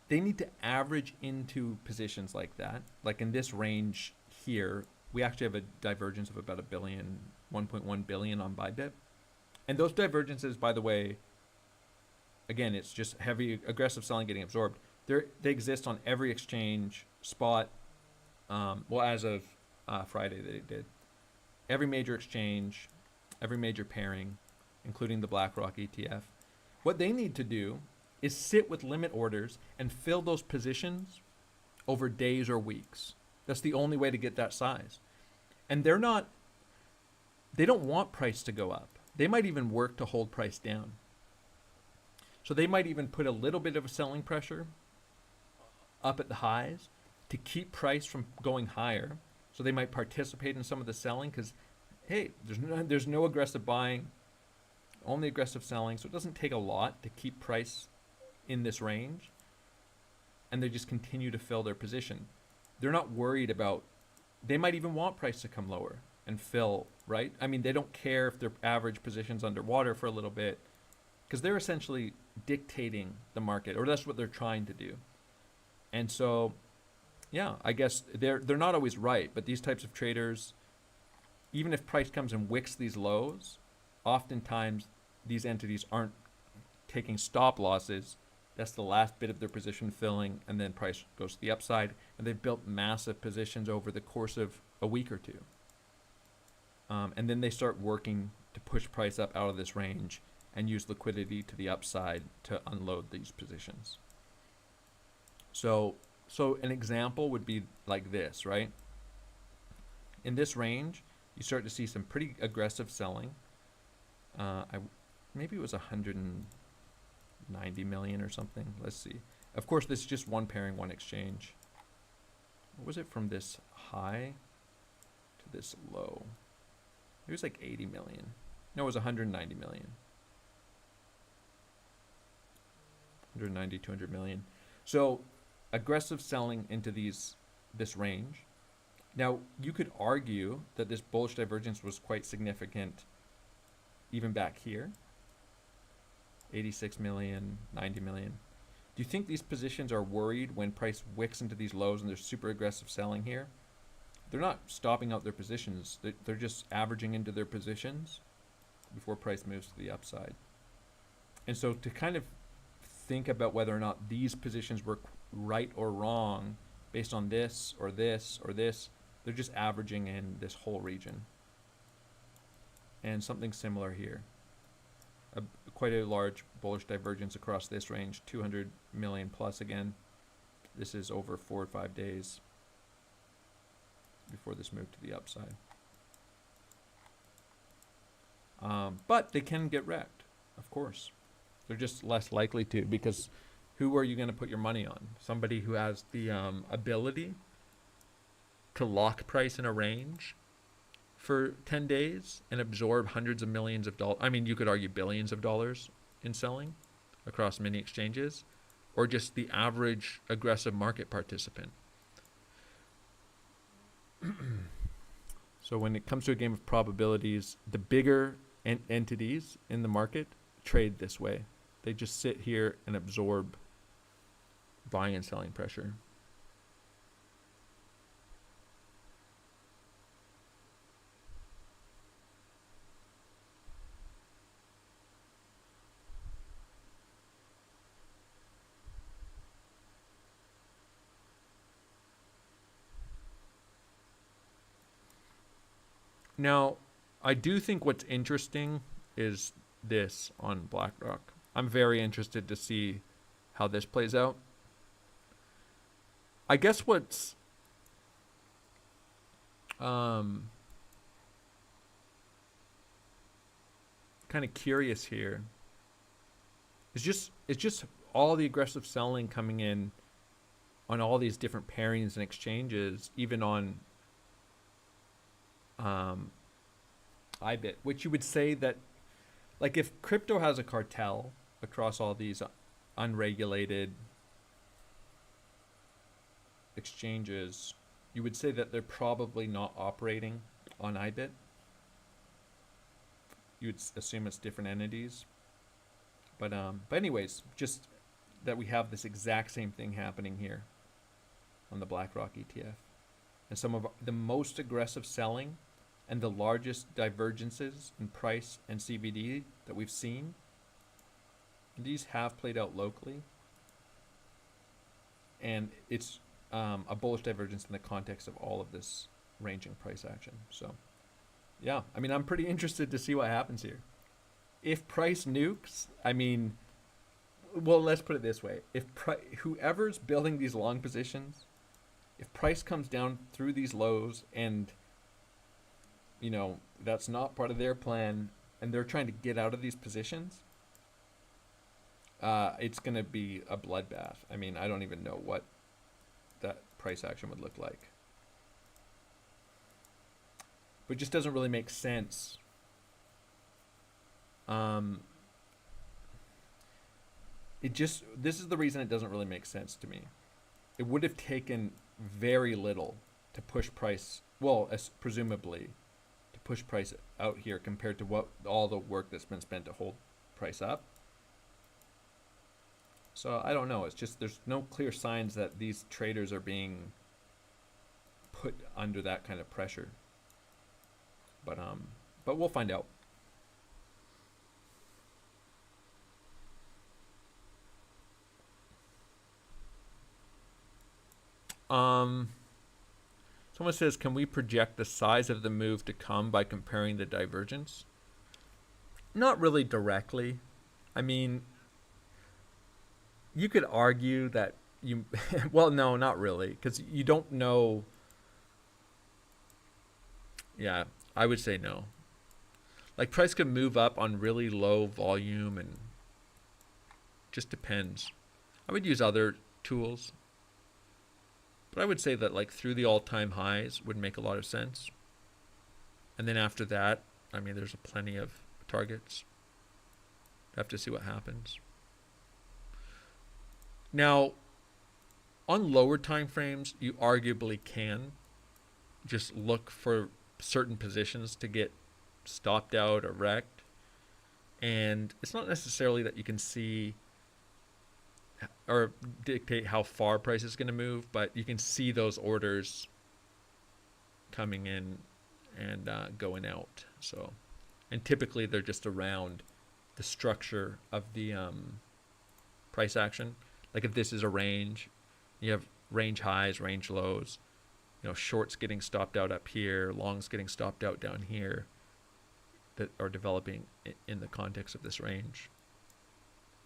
They need to average into positions like that. Like in this range here, we actually have a divergence of about 1.1 billion on Bybit. And those divergences, by the way, again, it's just heavy, aggressive selling getting absorbed. They exist on every exchange, spot, as of Friday they did. Every major exchange, every major pairing, including the BlackRock ETF. What they need to do is sit with limit orders and fill those positions over days or weeks. That's the only way to get that size. And they don't want price to go up. They might even work to hold price down. So they might even put a little bit of a selling pressure up at the highs to keep price from going higher. So they might participate in some of the selling because, hey, there's no aggressive buying, only aggressive selling. So it doesn't take a lot to keep price in this range, and they just continue to fill their position. They're not worried about, they might even want price to come lower and fill, right? I mean, they don't care if their average position's underwater for a little bit because they're essentially dictating the market, or that's what they're trying to do. And so, yeah, I guess they're not always right, but these types of traders, even if price comes and wicks these lows, oftentimes these entities aren't taking stop losses. That's the last bit of their position filling, and then price goes to the upside, and they've built massive positions over the course of a week or two. And then they start working to push price up out of this range and use liquidity to the upside to unload these positions. So an example would be like this, right? In this range, you start to see some pretty aggressive selling. Maybe it was 190 million or something. Let's see. Of course, this is just one pairing, one exchange. What was it from this high to this low? It was like 80 million. No, it was 190 million. 190, 200 million. So aggressive selling into this range. Now, you could argue that this bullish divergence was quite significant even back here. 86 million, 90 million. Do you think these positions are worried when price wicks into these lows and there's super aggressive selling here? They're not stopping out their positions. They're just averaging into their positions before price moves to the upside. And so to kind of think about whether or not these positions were right or wrong based on this or this or this, they're just averaging in this whole region. And something similar here. Quite a large bullish divergence across this range, 200 million plus again. This is over 4 or 5 days before this moved to the upside. But they can get wrecked, of course. They're just less likely to, because who are you going to put your money on? Somebody who has the ability to lock price in a range for 10 days and absorb hundreds of millions of dollars. I mean, you could argue billions of dollars in selling across many exchanges, or just the average aggressive market participant. So when it comes to a game of probabilities, the bigger entities in the market trade this way. They just sit here and absorb buying and selling pressure. Now, I do think what's interesting is this on BlackRock. I'm very interested to see how this plays out. I guess what's kind of curious here is just all the aggressive selling coming in on all these different pairings and exchanges, even on IBIT, which you would say that, like, if crypto has a cartel across all these unregulated exchanges, you would say that they're probably not operating on IBIT. You would assume it's different entities. But anyways, just that we have this exact same thing happening here on the BlackRock ETF. And some of the most aggressive selling and the largest divergences in price and CVD that we've seen, these have played out locally. And it's a bullish divergence in the context of all of this ranging price action. So, yeah, I mean, I'm pretty interested to see what happens here. If price nukes, I mean, well, let's put it this way. If whoever's building these long positions, if price comes down through these lows and, you know, that's not part of their plan and they're trying to get out of these positions, it's going to be a bloodbath. I mean, I don't even know what that price action would look like. But it just doesn't really make sense. This is the reason it doesn't really make sense to me. It would have taken very little to push price, well, presumably, to push price out here compared to what all the work that's been spent to hold price up. So I don't know. It's just there's no clear signs that these traders are being put under that kind of pressure. But we'll find out. Someone says, can we project the size of the move to come by comparing the divergence? Not really directly. I mean, you could argue that you, well, no, not really, because you don't know. Yeah, I would say no. Like, price could move up on really low volume and just depends. I would use other tools. But I would say that, like, through the all-time highs would make a lot of sense. And then after that, I mean, there's plenty of targets. Have to see what happens. Now, on lower time frames, you arguably can just look for certain positions to get stopped out or wrecked. And it's not necessarily that you can see or dictate how far price is going to move, but you can see those orders coming in and going out. So, and typically they're just around the structure of the price action. Like if this is a range, you have range highs, range lows, you know, shorts getting stopped out up here, longs getting stopped out down here, that are developing in the context of this range.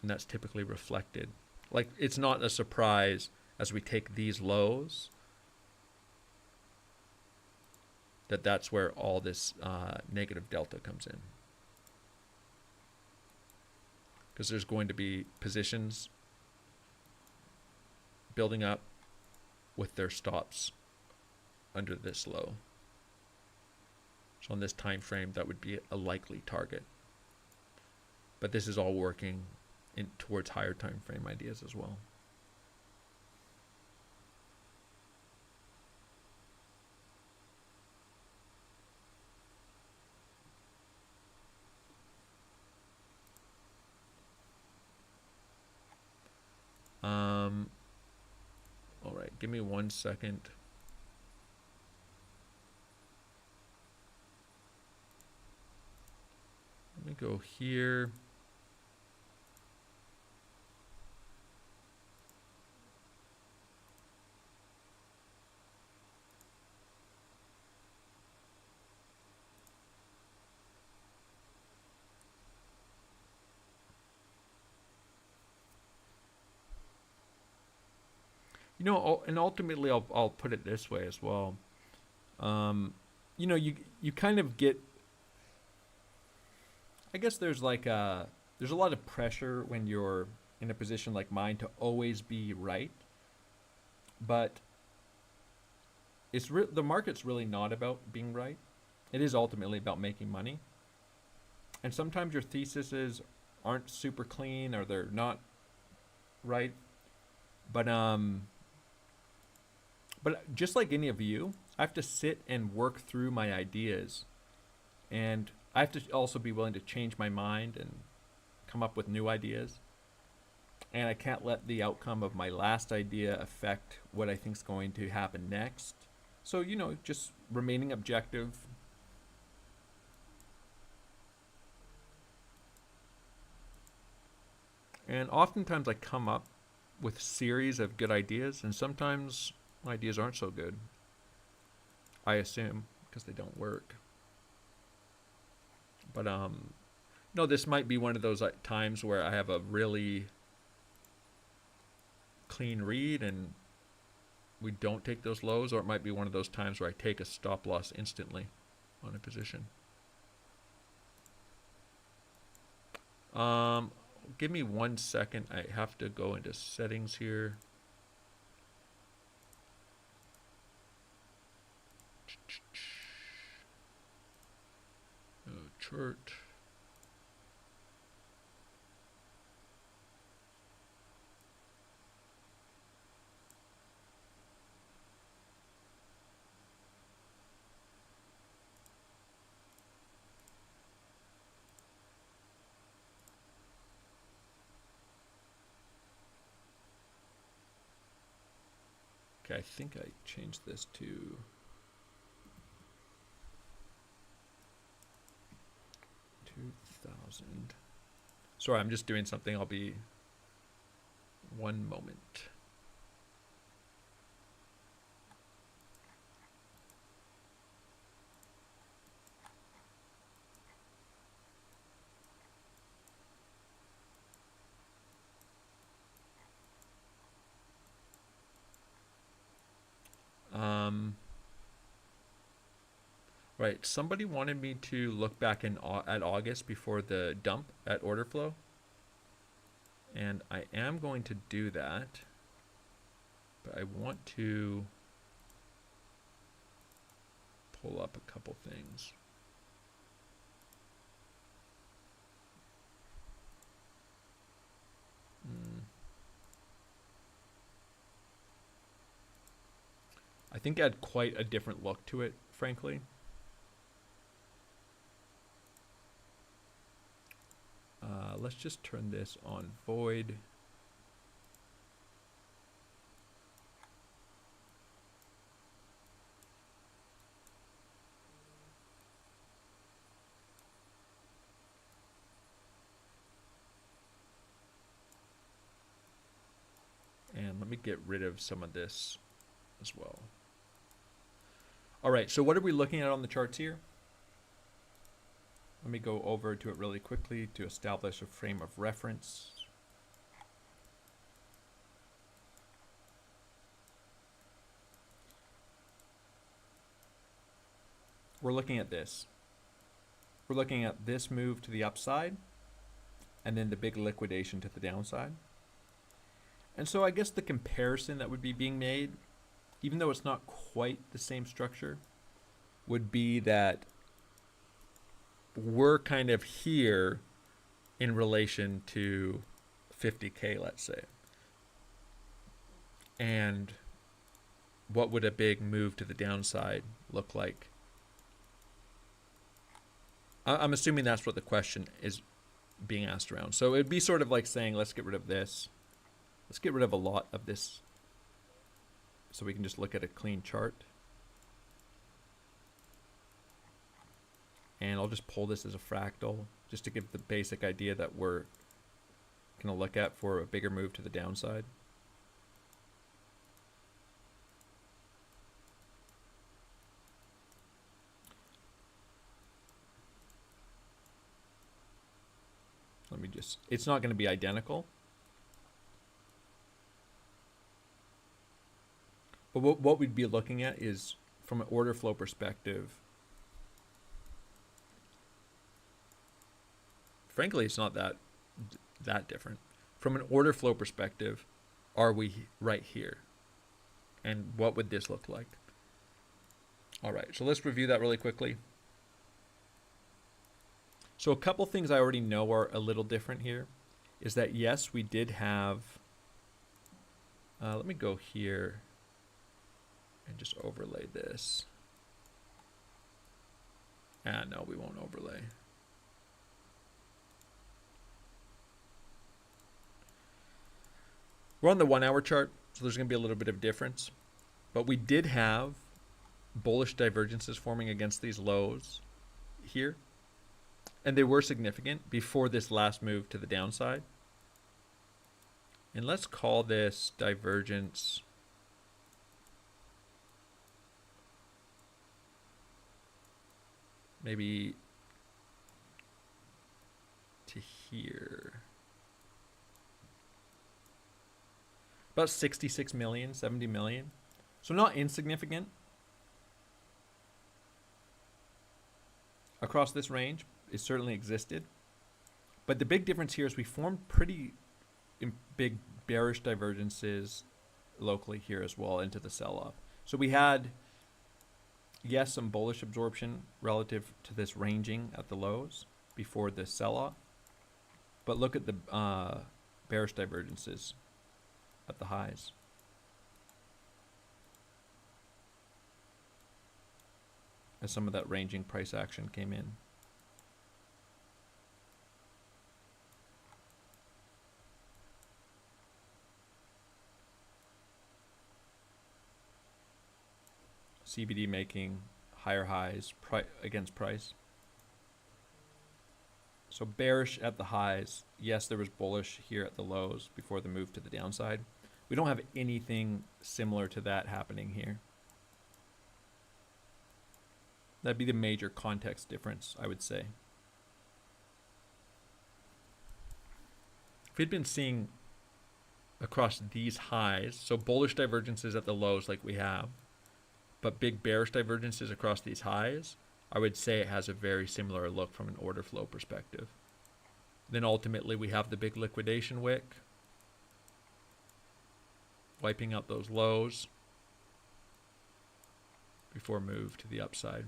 And that's typically reflected. Like, it's not a surprise as we take these lows that that's where all this negative delta comes in. Because there's going to be positions building up with their stops under this low. So on this time frame, that would be a likely target. But this is all working towards higher time frame ideas as well. give me 1 second. Let me go here. You know, and ultimately I'll put it this way as well. You know, you kind of get, I guess there's like there's a lot of pressure when you're in a position like mine to always be right. But the market's really not about being right. It is ultimately about making money. And sometimes your theses aren't super clean or they're not right. But just like any of you, I have to sit and work through my ideas. And I have to also be willing to change my mind and come up with new ideas. And I can't let the outcome of my last idea affect what I think is going to happen next. So, you know, just remaining objective. And oftentimes I come up with a series of good ideas, and sometimes my ideas aren't so good. I assume, because they don't work. But no, this might be one of those times where I have a really clean read and we don't take those lows, or it might be one of those times where I take a stop loss instantly on a position. Give me 1 second. I have to go into settings here. Chart. Okay, I think I changed this to 2000. Sorry, I'm just doing something. I'll be 1 moment. Right, somebody wanted me to look back at August before the dump at order flow. And I am going to do that. But I want to pull up a couple things. I think it had quite a different look to it, frankly. Let's just turn this on void. And let me get rid of some of this as well. All right, so what are we looking at on the charts here? Let me go over to it really quickly to establish a frame of reference. We're looking at this. We're looking at this move to the upside and then the big liquidation to the downside. And so I guess the comparison that would be being made, even though it's not quite the same structure, would be that we're kind of here in relation to 50K, let's say. And what would a big move to the downside look like? I'm assuming that's what the question is being asked around. So it'd be sort of like saying, let's get rid of this. Let's get rid of a lot of this So we can just look at a clean chart. And I'll just pull this as a fractal just to give the basic idea that we're going to look at for a bigger move to the downside. Let me just, it's not going to be identical. But what we'd be looking at is from an order flow perspective. Frankly, it's not that different. From an order flow perspective, are we right here? And what would this look like? All right, so let's review that really quickly. So a couple things I already know are a little different here is that, yes, we did have, let me go here and just overlay this. No, we won't overlay. We're on the 1 hour chart, so there's going to be a little bit of difference. But we did have bullish divergences forming against these lows here. And they were significant before this last move to the downside. And let's call this divergence maybe to here. About 66 million, 70 million. So not insignificant across this range. It certainly existed. But the big difference here is we formed pretty big bearish divergences locally here as well into the sell-off. So we had, yes, some bullish absorption relative to this ranging at the lows before the sell-off. But look at the bearish divergences at the highs. As some of that ranging price action came in. CBD making higher highs against price. So bearish at the highs. Yes, there was bullish here at the lows before the move to the downside. We don't have anything similar to that happening here. That'd be the major context difference, I would say. If we'd been seeing across these highs, so bullish divergences at the lows like we have, but big bearish divergences across these highs, I would say it has a very similar look from an order flow perspective. Then ultimately we have the big liquidation wick, wiping out those lows before move to the upside.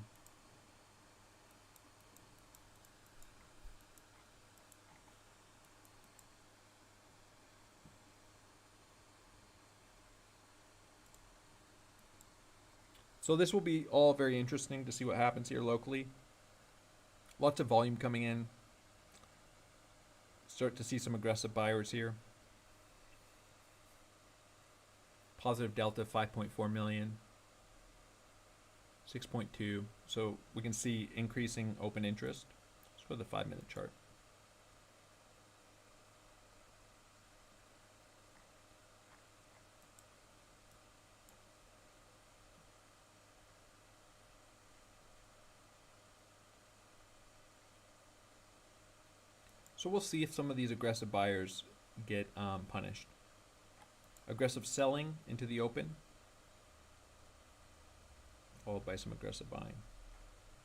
So this will be all very interesting to see what happens here locally. Lots of volume coming in. Start to see some aggressive buyers here. Positive delta 5.4 million. 6.2. So we can see increasing open interest. Let's go to the 5-minute chart. So we'll see if some of these aggressive buyers get punished. Aggressive selling into the open, followed by some aggressive buying.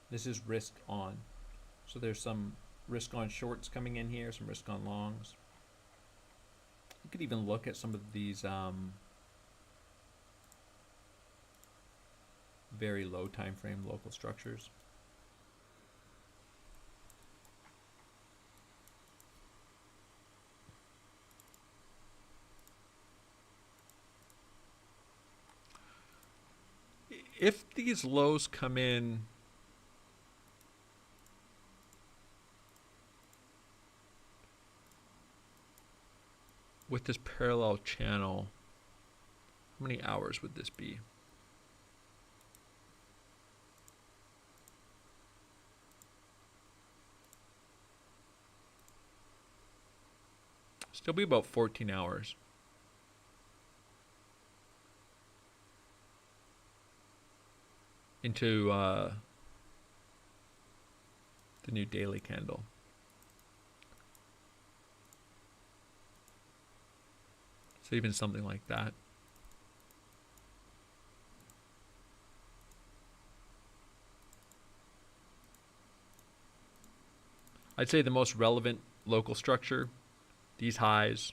This is risk on. So there's some risk on shorts coming in here, some risk on longs. You could even look at some of these very low time frame local structures. If these lows come in with this parallel channel, How many hours would this be? Still be about 14 hours. Into the new daily candle. So even something like that. I'd say the most relevant local structure, these highs,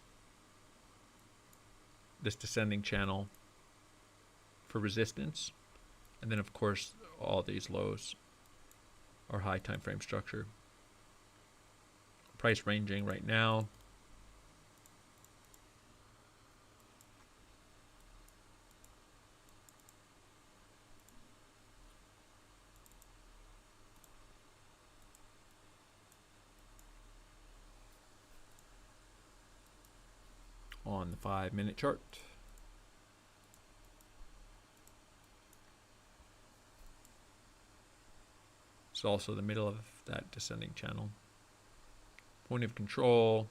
this descending channel for resistance, and then of course all these lows are high time frame structure. Price ranging right now. On the 5-minute chart. It's also the middle of that descending channel. Point of control.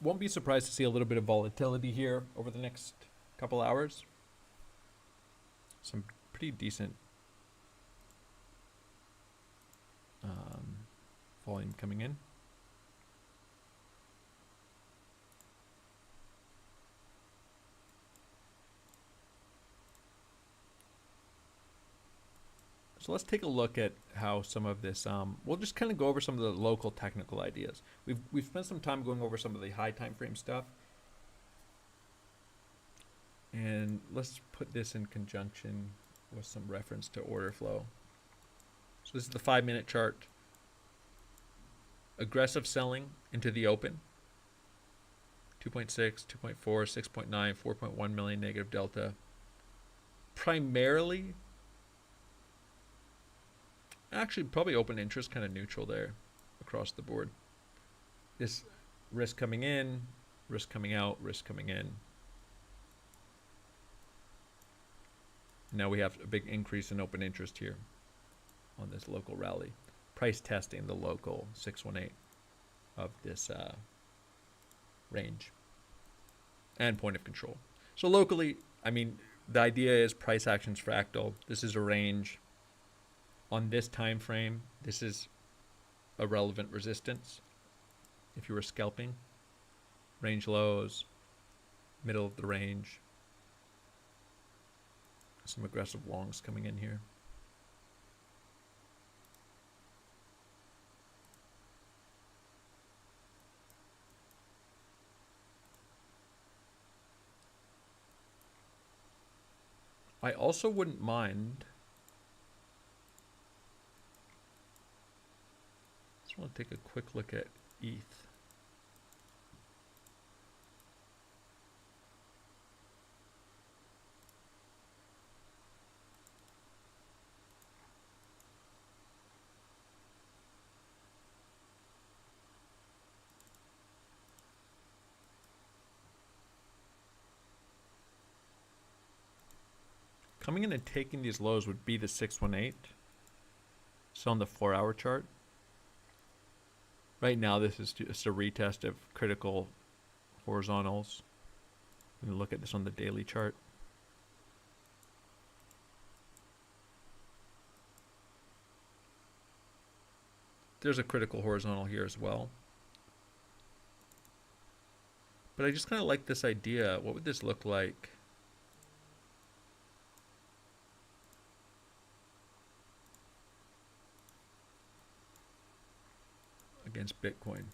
Won't be surprised to see a little bit of volatility here over the next couple hours. Some pretty decent volume coming in. So let's take a look at how some of this, we'll just kind of go over some of the local technical ideas. We've spent some time going over some of the high time frame stuff. And let's put this in conjunction with some reference to order flow. So this is the 5-minute chart. Aggressive selling into the open. 2.6, 2.4, 6.9, 4.1 million negative delta. Primarily, actually probably open interest kind of neutral there across the board. This risk coming in, risk coming out, risk coming in. Now we have a big increase in open interest here on this local rally. Price testing the local 618 of this range and point of control. So locally, I mean, the idea is price actions fractal. This is a range. On this time frame, this is a relevant resistance. If you were scalping, range lows, middle of the range. Some aggressive longs coming in here. I also wouldn't mind. Just want to take a quick look at ETH. Coming in and taking these lows would be the 618. So on the 4-hour chart. Right now, this is just a retest of critical horizontals. Let me look at this on the daily chart. There's a critical horizontal here as well. But I just kind of like this idea. What would this look like? Against Bitcoin.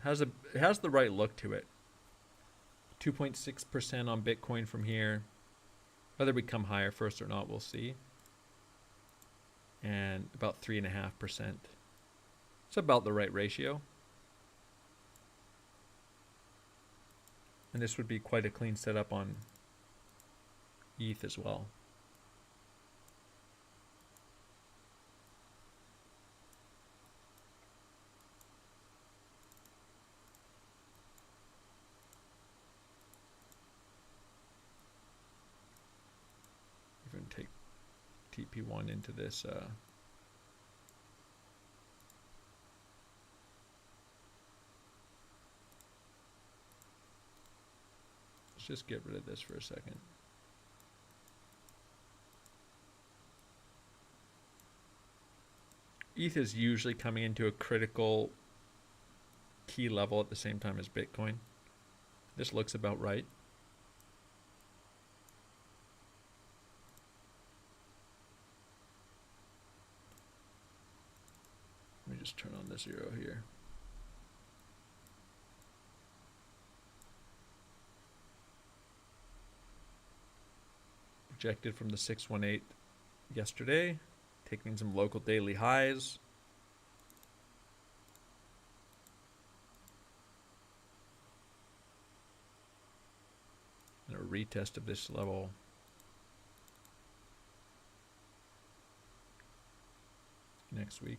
It has the right look to it. 2.6% on Bitcoin from here. Whether we come higher first or not, we'll see. and about 3.5%. It's about the right ratio. And this would be quite a clean setup on ETH as well. Even take TP1 into this. Let's just get rid of this for a second. ETH is usually coming into a critical key level at the same time as Bitcoin. This looks about right. Let me just turn on the 0 here. Rejected from the 618 yesterday, taking some local daily highs. And a retest of this level. Next week.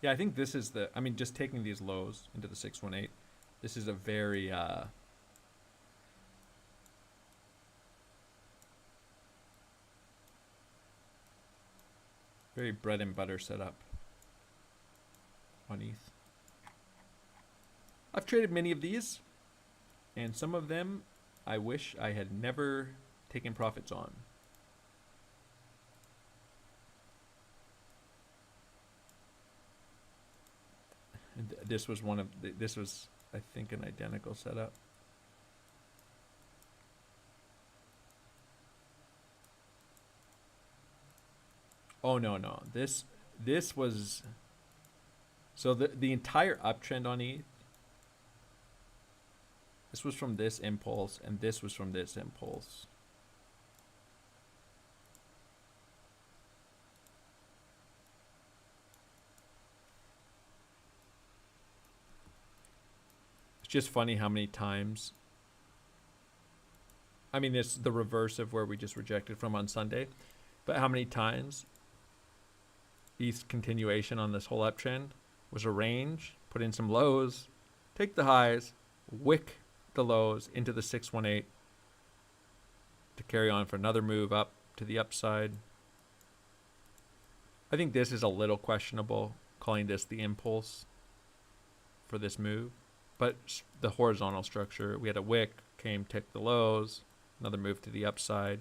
Yeah, I think this is the, I mean, just taking these lows into the 618, this is a very, very bread and butter setup on ETH. I've traded many of these, and some of them I wish I had never taken profits on. And this was one of this was, I think, an identical setup. Oh no, this was, so the entire uptrend on ETH, this was from this impulse, and this was from this impulse. Just funny how many times, I mean, it's the reverse of where we just rejected from on Sunday, but how many times ETH's continuation on this whole uptrend was a range, put in some lows, take the highs, wick the lows into the 618 to carry on for another move up to the upside. I think this is a little questionable, calling this the impulse for this move. But the horizontal structure, we had a wick, came, tick the lows, another move to the upside.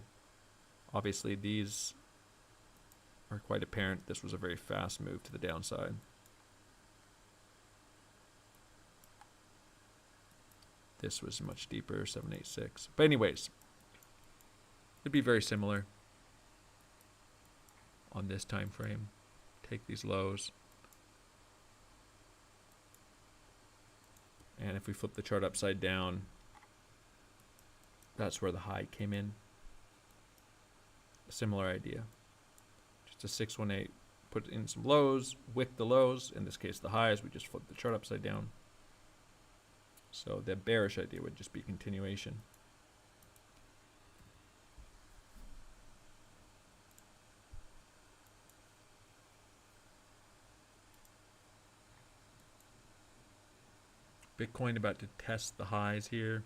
Obviously, these are quite apparent. This was a very fast move to the downside. This was much deeper, 786. But anyways, it'd be very similar on this time frame. Take these lows. And if we flip the chart upside down, that's where the high came in. A similar idea. Just a 618, put in some lows, wick the lows, in this case the highs, we just flip the chart upside down. So the bearish idea would just be continuation. Bitcoin about to test the highs here.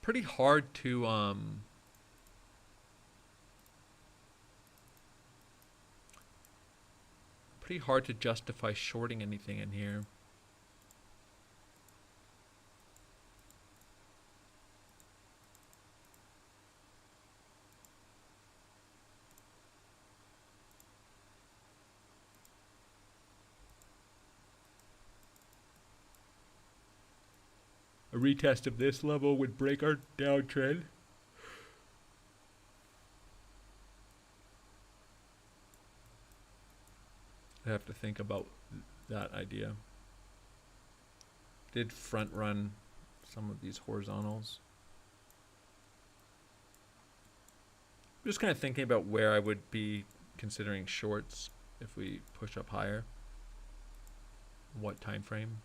Pretty hard to pretty hard to justify shorting anything in here. A retest of this level would break our downtrend. I have to think about that idea. Did front run some of these horizontals. I'm just kind of thinking about where I would be considering shorts if we push up higher. What time frame?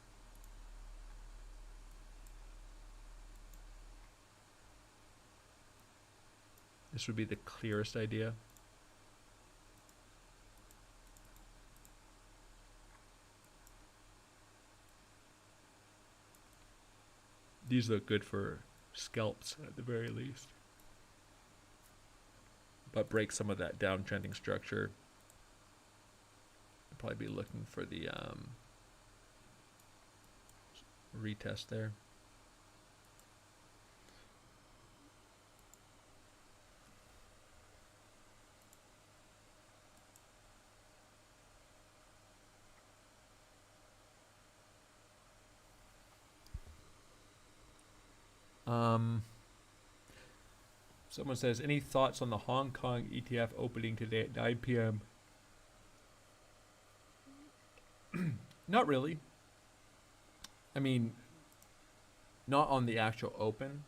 This would be the clearest idea. These look good for scalps at the very least. But break some of that downtrending structure. I'd probably be looking for the retest there. Someone says, any thoughts on the Hong Kong ETF opening today at 9 p.m.? Not really. I mean, not on the actual open.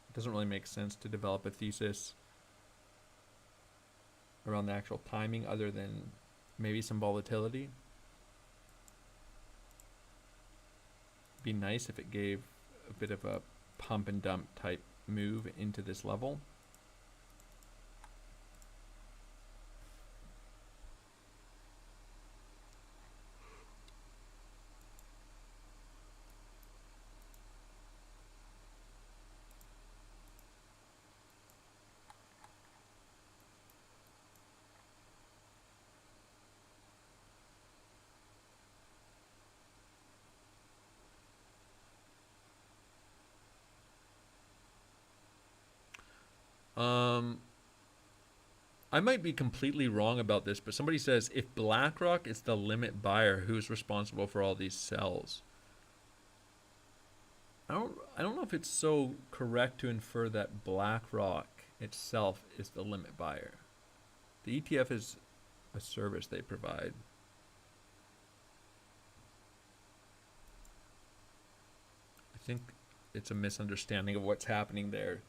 It doesn't really make sense to develop a thesis around the actual timing other than maybe some volatility. Be nice if it gave a bit of a pump and dump type move into this level. I might be completely wrong about this, but somebody says if BlackRock is the limit buyer, who's responsible for all these sells? I don't know if it's so correct to infer that BlackRock itself is the limit buyer. The ETF is a service they provide. I think it's a misunderstanding of what's happening there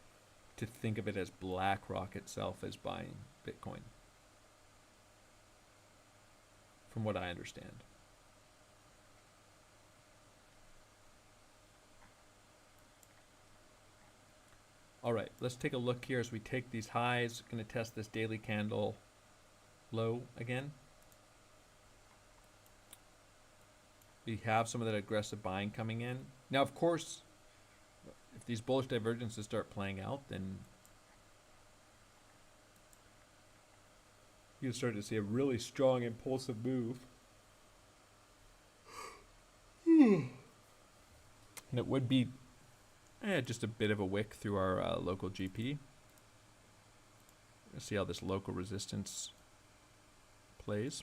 to think of it as BlackRock itself as buying Bitcoin, from what I understand. All right, let's take a look here as we take these highs. Going to test this daily candle low again. We have some of that aggressive buying coming in. Now, of course, if these bullish divergences start playing out, then you start to see a really strong impulsive move. And it would be just a bit of a wick through our local GP. Let's see how this local resistance plays.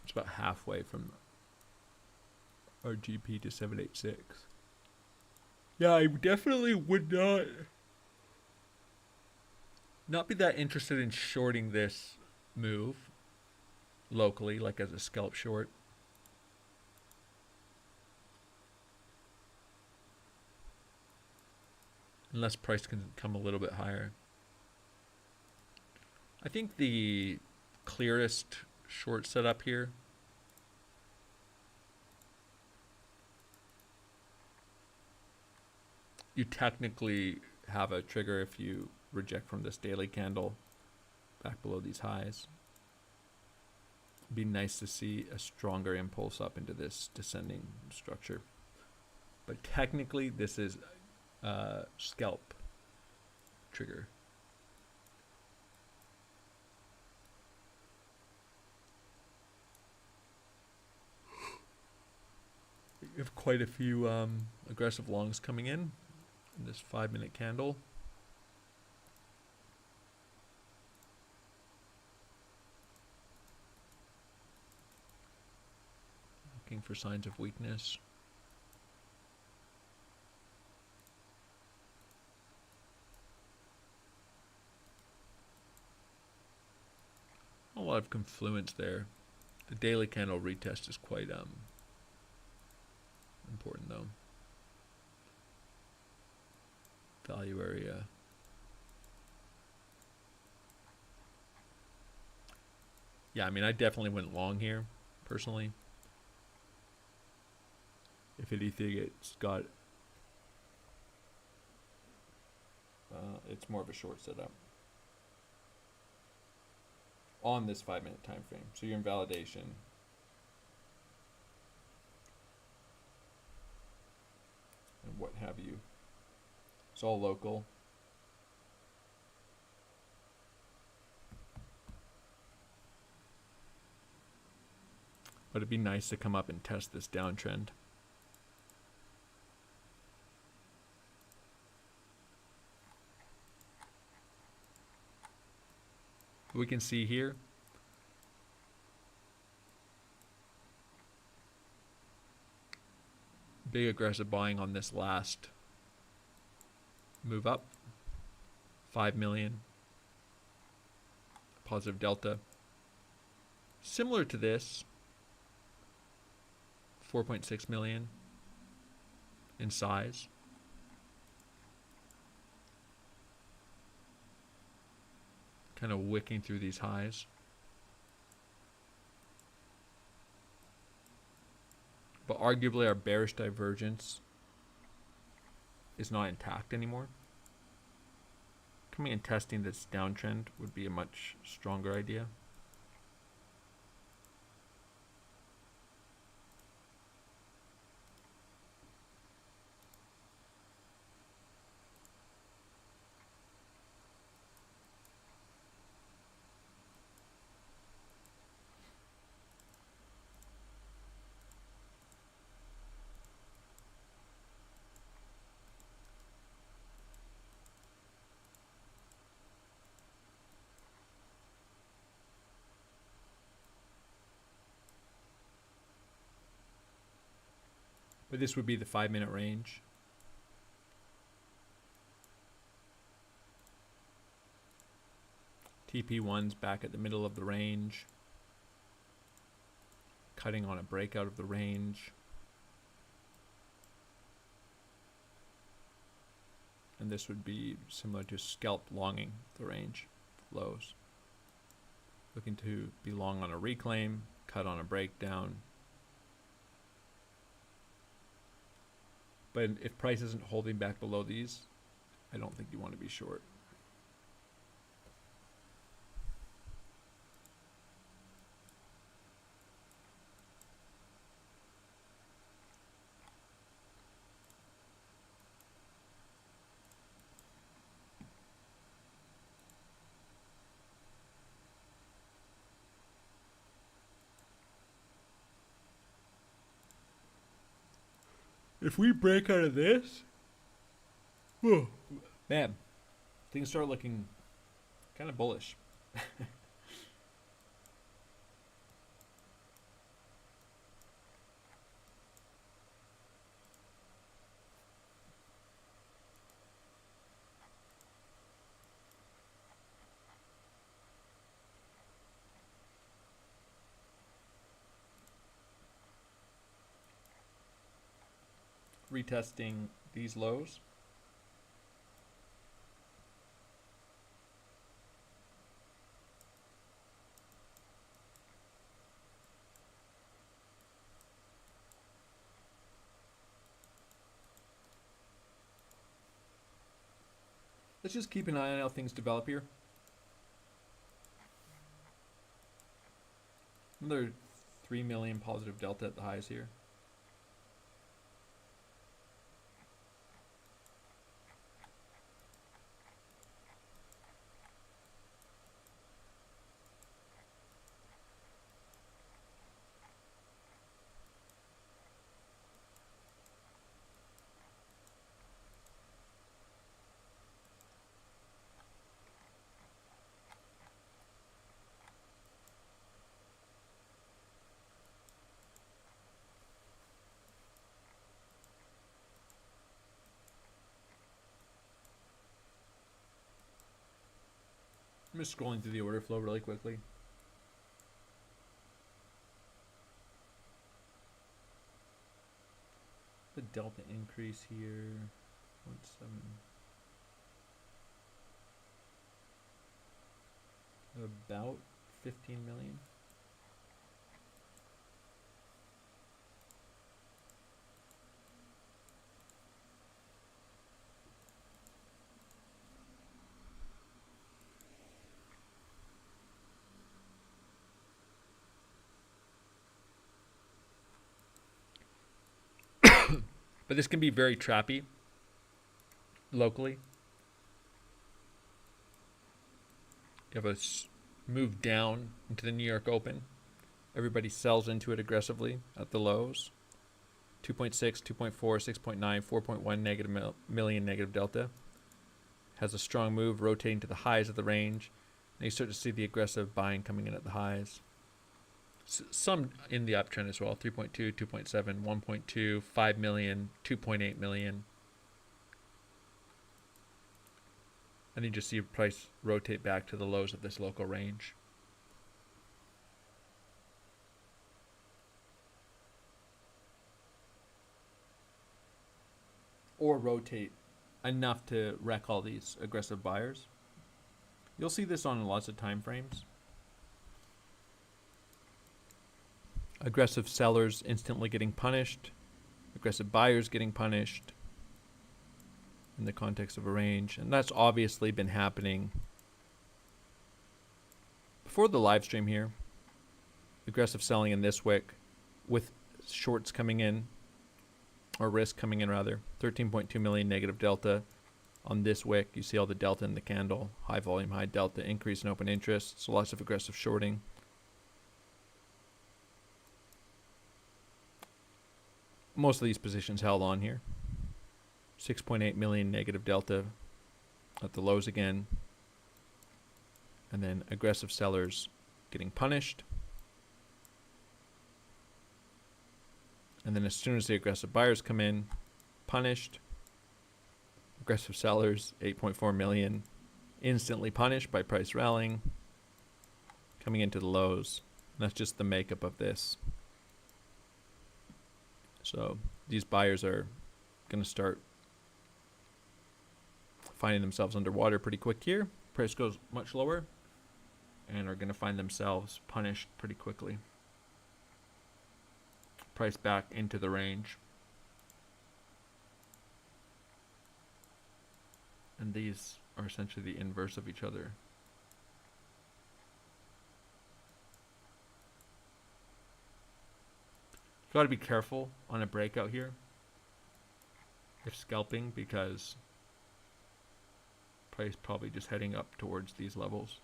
It's about halfway from our GP to 786. Yeah, I definitely would not be that interested in shorting this move locally, like as a scalp short. Unless price can come a little bit higher. I think the clearest short setup here you technically have a trigger if you reject from this daily candle, back below these highs. It'd be nice to see a stronger impulse up into this descending structure. But technically, this is a scalp trigger. We have quite a few aggressive longs coming in this 5-minute candle. Looking for signs of weakness. A lot of confluence there. The daily candle retest is quite important though. Value area. Yeah, I mean, I definitely went long here, personally. If anything, it's got, it's more of a short setup on this 5-minute time frame. So you're in validation. And what have you. It's all local. But it'd be nice to come up and test this downtrend. We can see here big aggressive buying on this last move up, 5 million positive delta. Similar to this, 4.6 million in size. Kind of wicking through these highs. But arguably our bearish divergence is not intact anymore. Coming and testing this downtrend would be a much stronger idea. But this would be the 5-minute range. TP1's back at the middle of the range. Cutting on a breakout of the range. And this would be similar to scalp longing the range lows. Looking to be long on a reclaim, cut on a breakdown. But if price isn't holding back below these, I don't think you want to be short. If we break out of this, whoa, man, things start looking kind of bullish. Retesting these lows. Let's just keep an eye on how things develop here. Another 3 million positive delta at the highs here. I'm just scrolling through the order flow really quickly. The delta increase here, 0.7. About 15 million. But this can be very trappy locally. You have a move down into the New York Open. Everybody sells into it aggressively at the lows. 2.6, 2.4, 6.9, 4.1 negative million negative delta. Has a strong move rotating to the highs of the range. And you start to see the aggressive buying coming in at the highs. Some in the uptrend as well. 3.2, 2.7, 1.2, 5 million, 2.8 million. And you just see price rotate back to the lows of this local range. Or rotate enough to wreck all these aggressive buyers. You'll see this on lots of time frames. Aggressive sellers instantly getting punished. Aggressive buyers getting punished in the context of a range. And that's obviously been happening before the live stream here. Aggressive selling in this wick with shorts coming in, or risk coming in rather. 13.2 million negative delta on this wick. You see all the delta in the candle. High volume, high delta, increase in open interest. So lots of aggressive shorting. Most of these positions held on here. 6.8 million negative delta at the lows again. And then aggressive sellers getting punished. And then as soon as the aggressive buyers come in, punished. Aggressive sellers, 8.4 million, instantly punished by price rallying, coming into the lows. And that's just the makeup of this. So these buyers are going to start finding themselves underwater pretty quick here. Price goes much lower and are going to find themselves punished pretty quickly. Price back into the range. And these are essentially the inverse of each other. Got to be careful on a breakout here if scalping, because price probably just heading up towards these levels.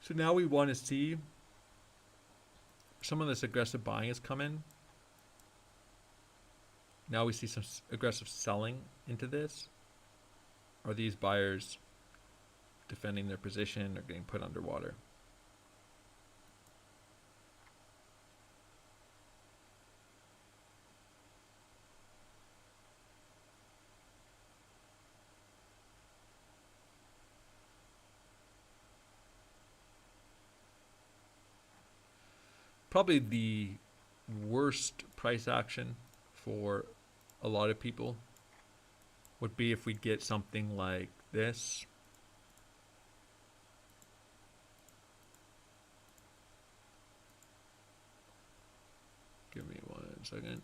So now we want to see some of this aggressive buying has come in. Now we see some aggressive selling into this. Are these buyers defending their position or getting put underwater? Probably the worst price action for a lot of people would be if we get something like this. 1 second.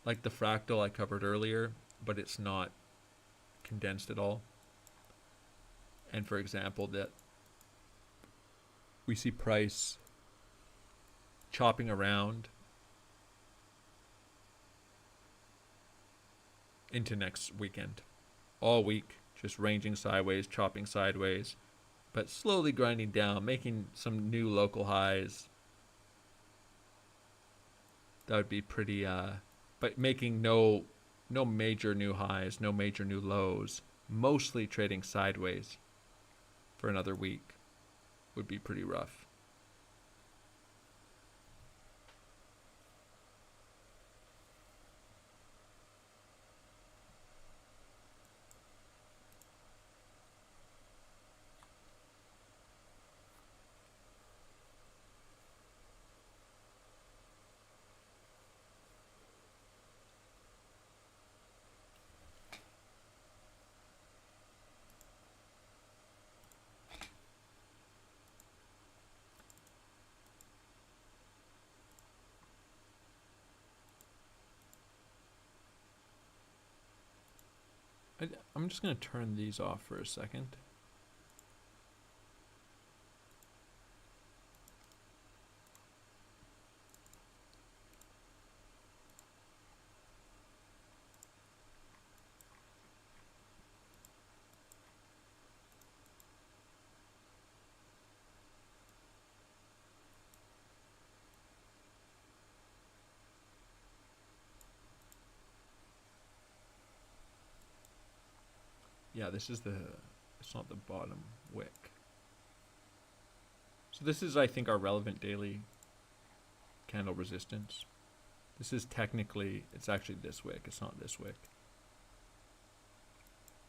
Like the fractal I covered earlier, but it's not condensed at all. And for example, that we see price chopping around into next weekend. All week, just ranging sideways, chopping sideways, but slowly grinding down, making some new local highs. That would be pretty, but making no major new highs, no major new lows, mostly trading sideways for another week would be pretty rough. I'm just going to turn these off for a second. Yeah, this is it's not the bottom wick. So this is, I think, our relevant daily candle resistance. This is technically, it's actually this wick, it's not this wick.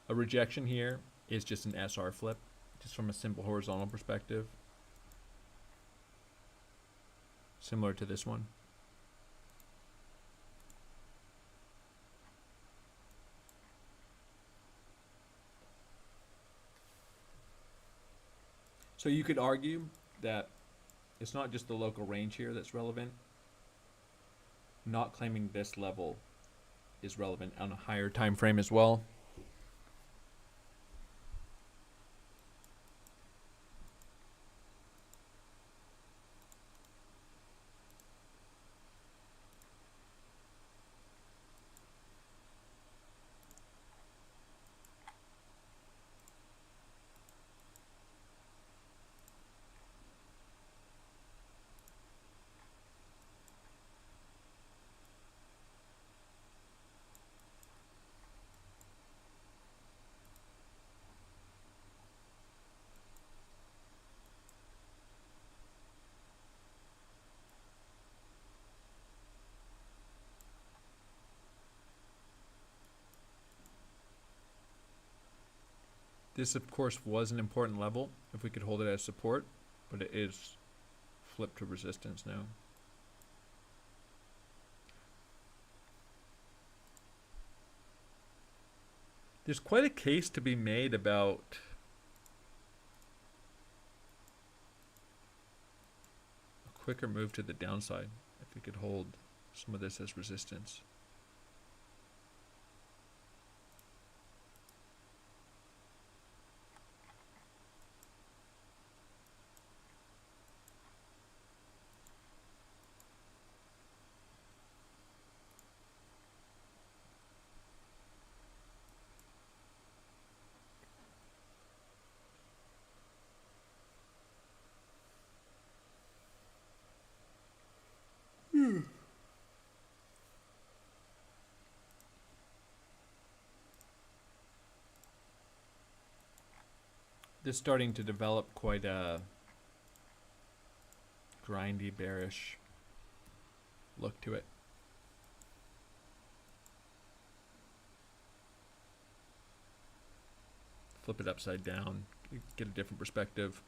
A rejection here is just an SR flip, just from a simple horizontal perspective. Similar to this one. So you could argue that it's not just the local range here that's relevant. Not claiming this level is relevant on a higher time frame as well. This, of course, was an important level if we could hold it as support, but it is flipped to resistance now. There's quite a case to be made about a quicker move to the downside if we could hold some of this as resistance. This is starting to develop quite a grindy, bearish look to it. Flip it upside down, get a different perspective.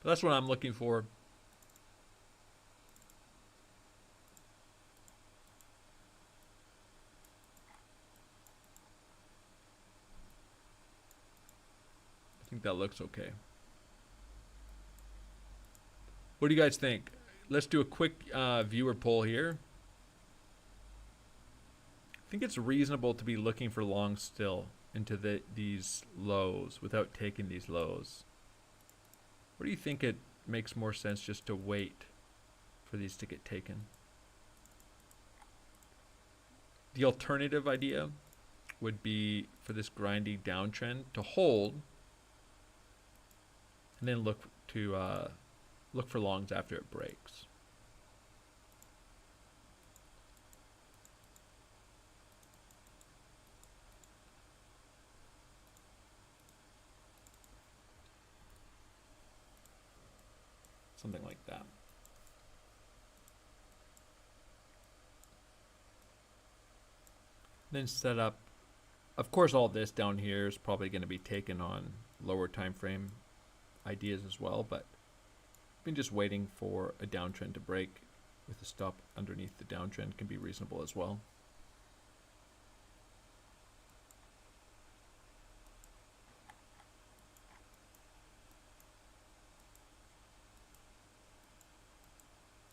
But that's what I'm looking for. think that looks okay. What do you guys think? Let's do a quick viewer poll here. I think it's reasonable to be looking for long still into these lows without taking these lows. What do you think it makes more sense just to wait for these to get taken? The alternative idea would be for this grinding downtrend to hold and then look for longs after it breaks. Something like that. Then set up, of course, all this down here is probably going to be taken on lower time frame ideas as well, but I've been just waiting for a downtrend to break with a stop underneath the downtrend can be reasonable as well.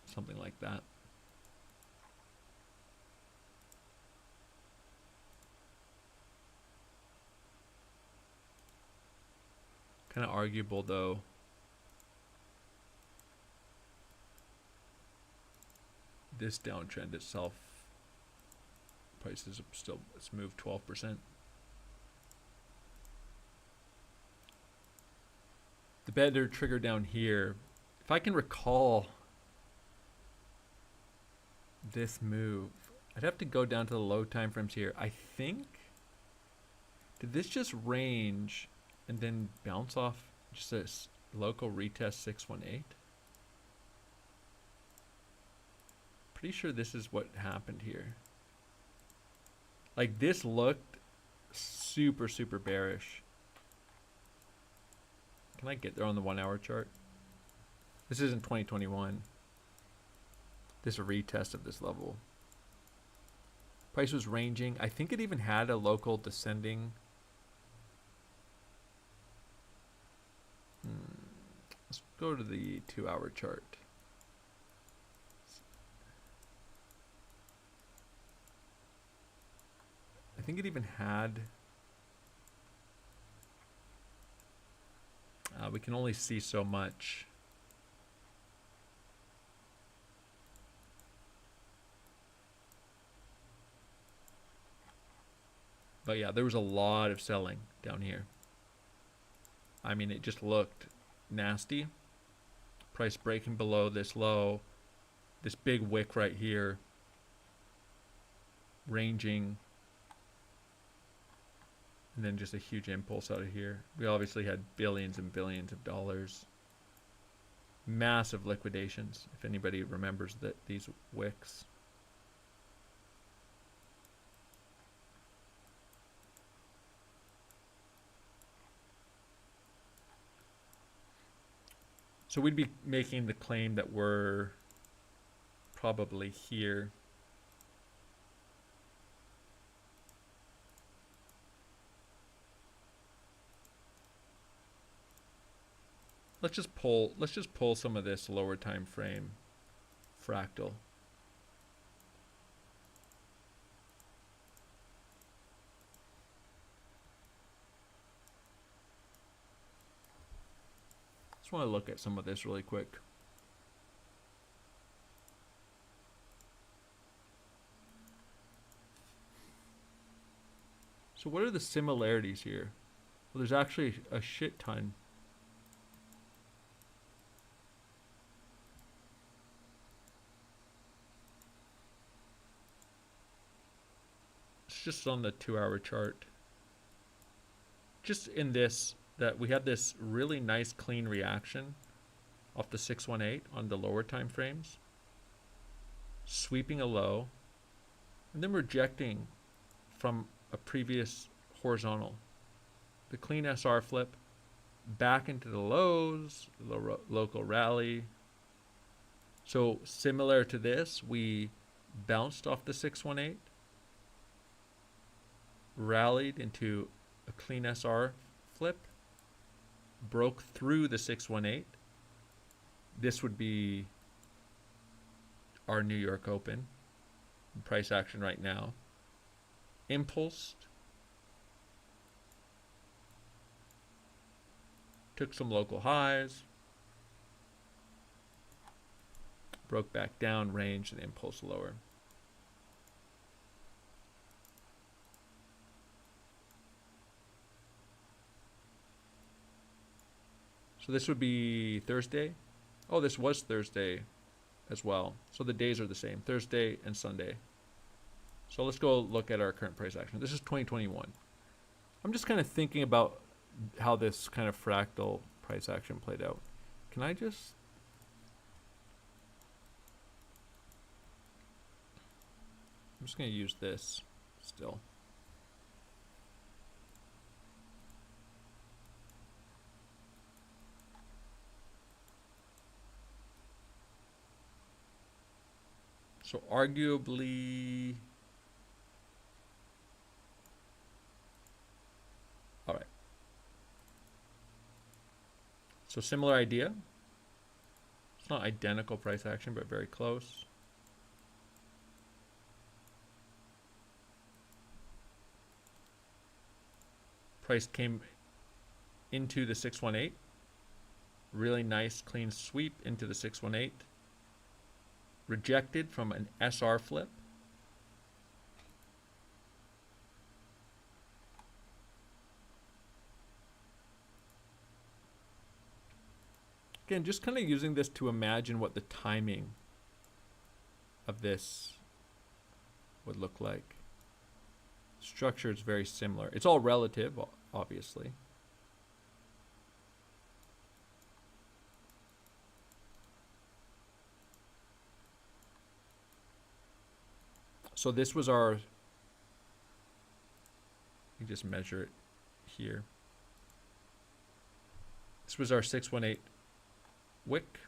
Something like that. Kind of arguable though. This downtrend itself, prices still, it's moved 12%. The better trigger down here, if I can recall this move, I'd have to go down to the low time frames here. I think, did this just range and then bounce off just a local retest 618? Pretty sure this is what happened here. Like this looked super, super bearish. Can I get there on the 1 hour chart? This isn't 2021. This is a retest of this level. Price was ranging. I think it even had a local descending. Let's go to the 2 hour chart. I think it even had. We can only see so much. But yeah, there was a lot of selling down here. I mean, it just looked nasty. Price breaking below this low. This big wick right here. Ranging. And then just a huge impulse out of here. We obviously had billions and billions of dollars. Massive liquidations, if anybody remembers that these wicks. So we'd be making the claim that we're probably here. Let's just pull some of this lower time frame fractal. Just want to look at some of this really quick. So what are the similarities here? Well, there's actually a shit ton. It's just on the 2 hour chart. Just in this, that we had this really nice clean reaction off the 618 on the lower time frames, sweeping a low, and then rejecting from a previous horizontal. The clean SR flip back into the lows, local rally. So similar to this, we bounced off the 618, rallied into a clean SR flip, broke through the 618. This would be our New York Open. Price action right now. Impulsed. Took some local highs. Broke back down, range, and impulse lower. So this would be Thursday. Oh, this was Thursday as well. So the days are the same, Thursday and Sunday. So let's go look at our current price action. This is 2021. I'm just kind of thinking about how this kind of fractal price action played out. Can I just... I'm just going to use this still. So arguably, all right. So similar idea. It's not identical price action, but very close. Price came into the 618. Really nice clean sweep into the 618. Rejected from an SR flip. Again, just kind of using this to imagine what the timing of this would look like. Structure is very similar. It's all relative, obviously. So this was our, you just measure it here. This was our 618 wick.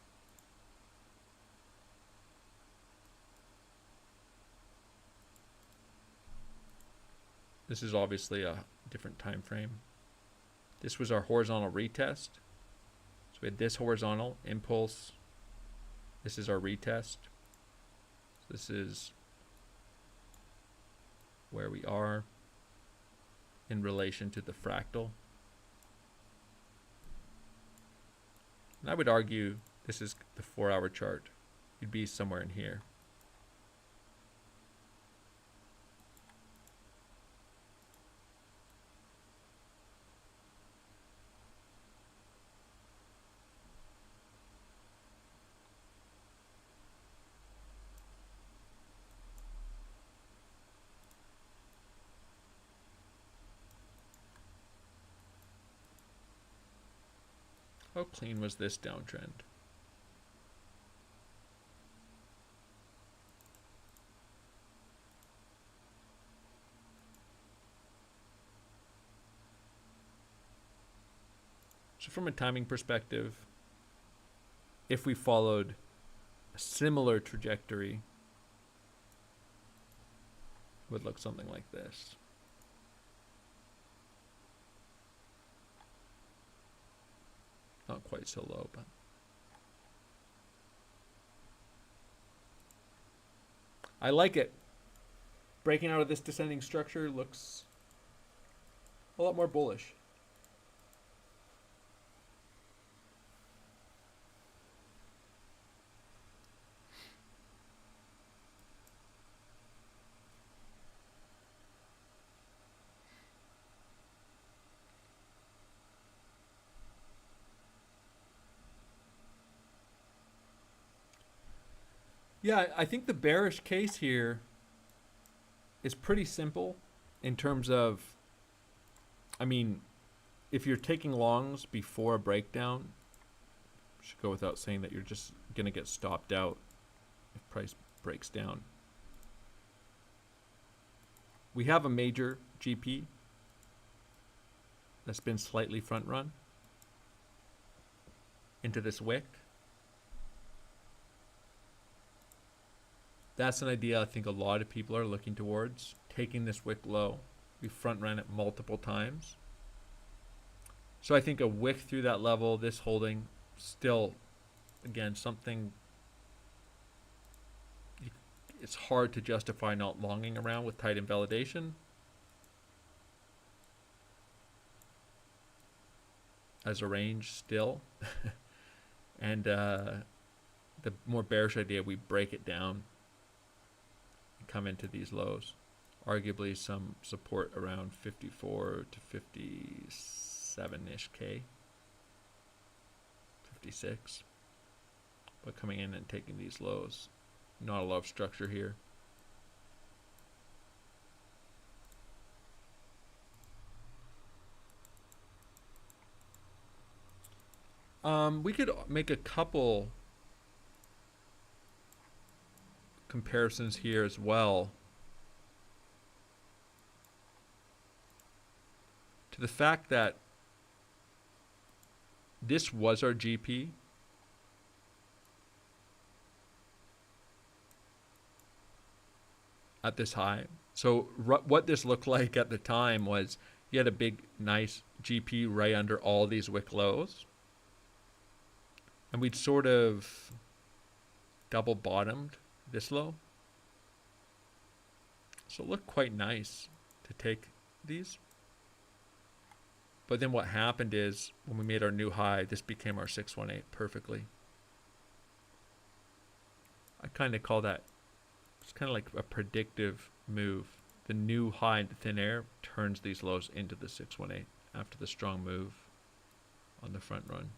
This is obviously a different time frame. This was our horizontal retest. So we had this horizontal impulse. This is our retest. This is where we are in relation to the fractal. And I would argue this is the 4-hour chart. You'd be somewhere in here. How clean was this downtrend? So from a timing perspective, if we followed a similar trajectory, it would look something like this. Not quite so low, but I like it. Breaking out of this descending structure looks a lot more bullish. Yeah, I think the bearish case here is pretty simple in terms of, I mean, if you're taking longs before a breakdown, should go without saying that you're just going to get stopped out if price breaks down. We have a major GP that's been slightly front run into this wick. That's an idea I think a lot of people are looking towards, taking this wick low. We front ran it multiple times. So I think a wick through that level, this holding, still, again, something it's hard to justify not longing around with tight invalidation. As a range still. And the more bearish idea, we break it down and come into these lows. Arguably some support around 54 to 57-ish K. 56. But coming in and taking these lows. Not a lot of structure here. We could make a couple comparisons here as well to the fact that this was our GP. At this high. So what this looked like at the time was you had a big, nice GP right under all these wick lows. And we'd sort of double bottomed this low. So it looked quite nice to take these. But then what happened is when we made our new high, this became our 618 perfectly. I kind of call that, it's kind of like a predictive move. The new high into thin air turns these lows into the 618 after the strong move on the front run.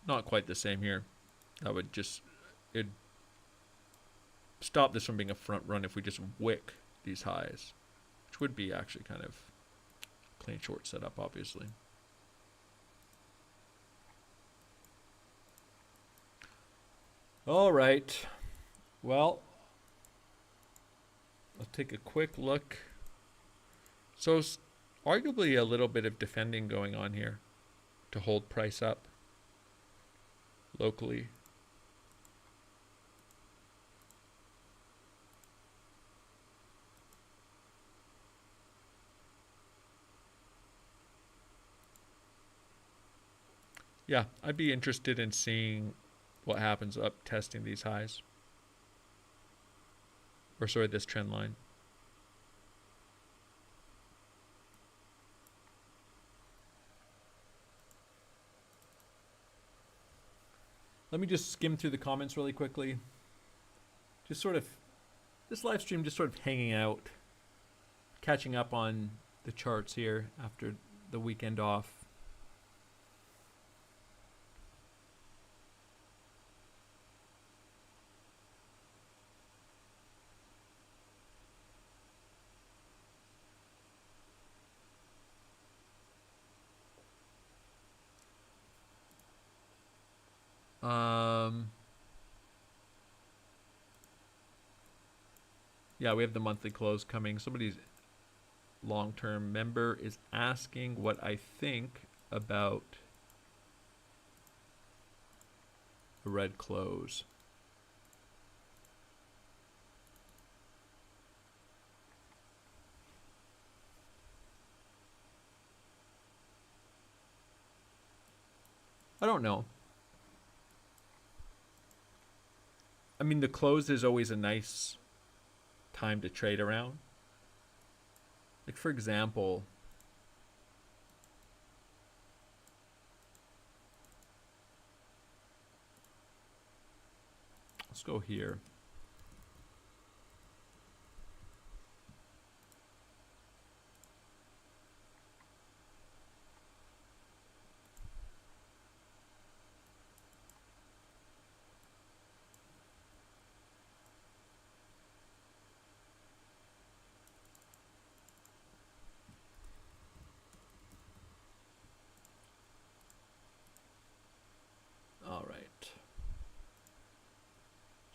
Not quite the same here. That would just, it'd stop this from being a front run if we just wick these highs, which would be actually kind of clean short setup, obviously. All right. Well, let's take a quick look. So arguably a little bit of defending going on here to hold price up locally. Yeah, I'd be interested in seeing what happens up testing these highs. Or sorry, this trend line. Let me just skim through the comments really quickly. Just sort of, this live stream just sort of hanging out, catching up on the charts here after the weekend off. Yeah, we have the monthly close coming. Somebody's long-term member is asking what I think about a red close. I don't know. I mean, the close is always a nice time to trade around. Like, for example, let's go here.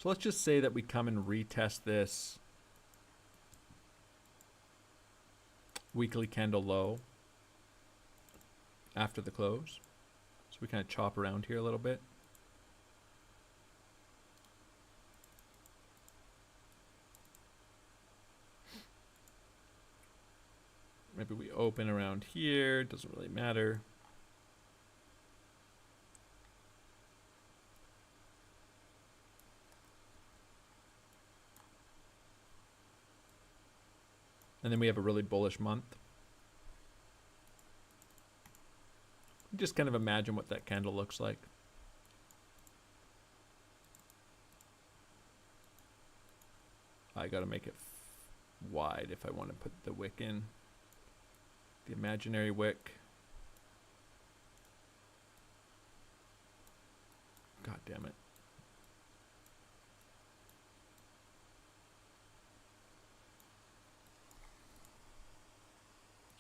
So let's just say that we come and retest this weekly candle low after the close. So we kind of chop around here a little bit. Maybe we open around here, doesn't really matter. And then we have a really bullish month. Just kind of imagine what that candle looks like. I gotta make it wide if I want to put the wick in. The imaginary wick. God damn it.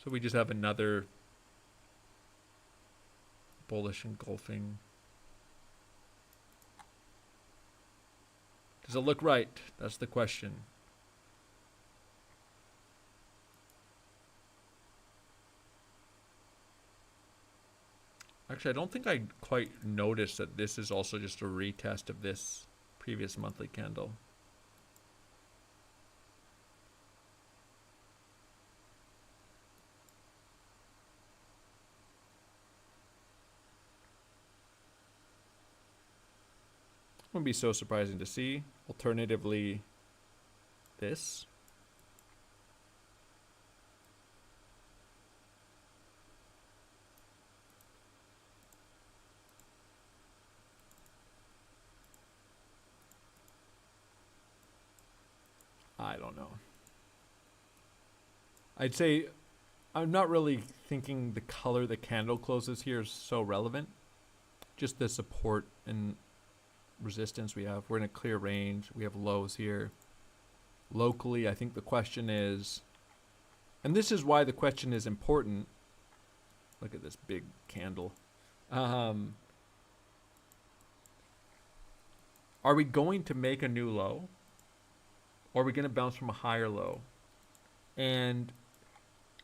So we just have another bullish engulfing. Does it look right? That's the question. Actually, I don't think I quite noticed that this is also just a retest of this previous monthly candle. Wouldn't be so surprising to see. Alternatively, this. I don't know. I'd say I'm not really thinking the color the candle closes here is so relevant. Just the support and resistance we have. We're in a clear range. We have lows here. Locally, I think the question is, and this is why the question is important. Look at this big candle. Are we going to make a new low? Or are we going to bounce from a higher low? And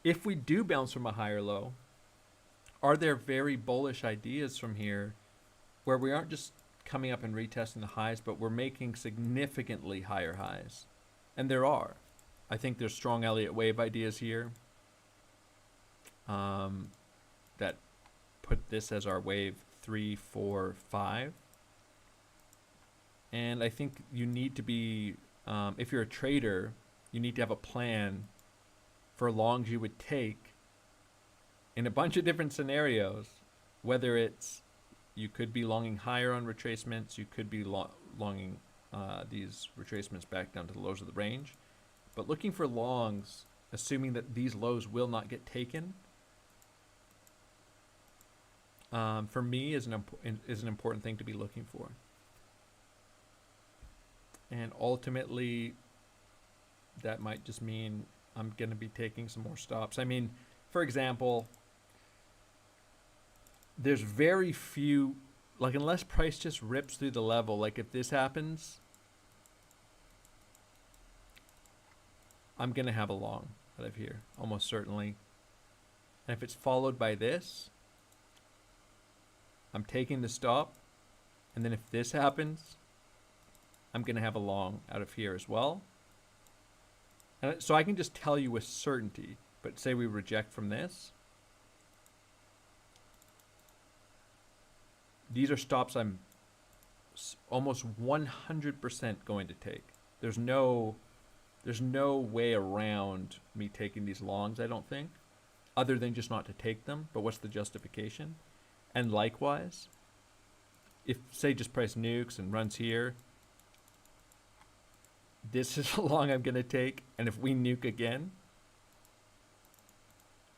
if we do bounce from a higher low, are there very bullish ideas from here where we aren't just coming up and retesting the highs, but we're making significantly higher highs? And there are. I think there's strong Elliott wave ideas here that put this as our wave 3, 4, 5. And I think you need to be, if you're a trader, you need to have a plan for longs you would take in a bunch of different scenarios, whether it's you could be longing higher on retracements, you could be longing these retracements back down to the lows of the range. But looking for longs, assuming that these lows will not get taken, for me is an important thing to be looking for. And ultimately, that might just mean I'm going to be taking some more stops. I mean, for example, there's very few, like unless price just rips through the level, like if this happens, I'm going to have a long out of here, almost certainly. And if it's followed by this, I'm taking the stop. And then if this happens, I'm going to have a long out of here as well. And so I can just tell you with certainty, but say we reject from this. These are stops I'm almost 100% going to take. There's no way around me taking these longs, I don't think, other than just not to take them. But what's the justification? And likewise, if say just price nukes and runs here, this is how long I'm going to take. And if we nuke again,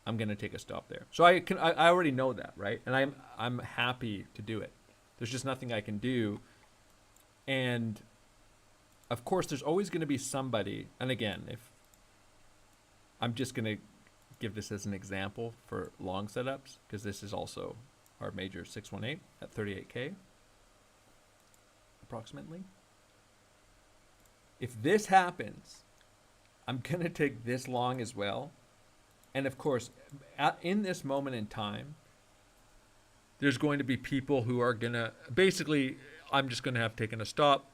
I'm going to take a stop there. So I already know that, right? And I'm happy to do it. There's just nothing I can do. And of course, there's always going to be somebody. And again, if I'm just going to give this as an example for long setups, because this is also our major 618 at 38K approximately. If this happens, I'm going to take this long as well. And of course, in this moment in time, there's going to be people who are going to, basically, I'm just going to have taken a stop,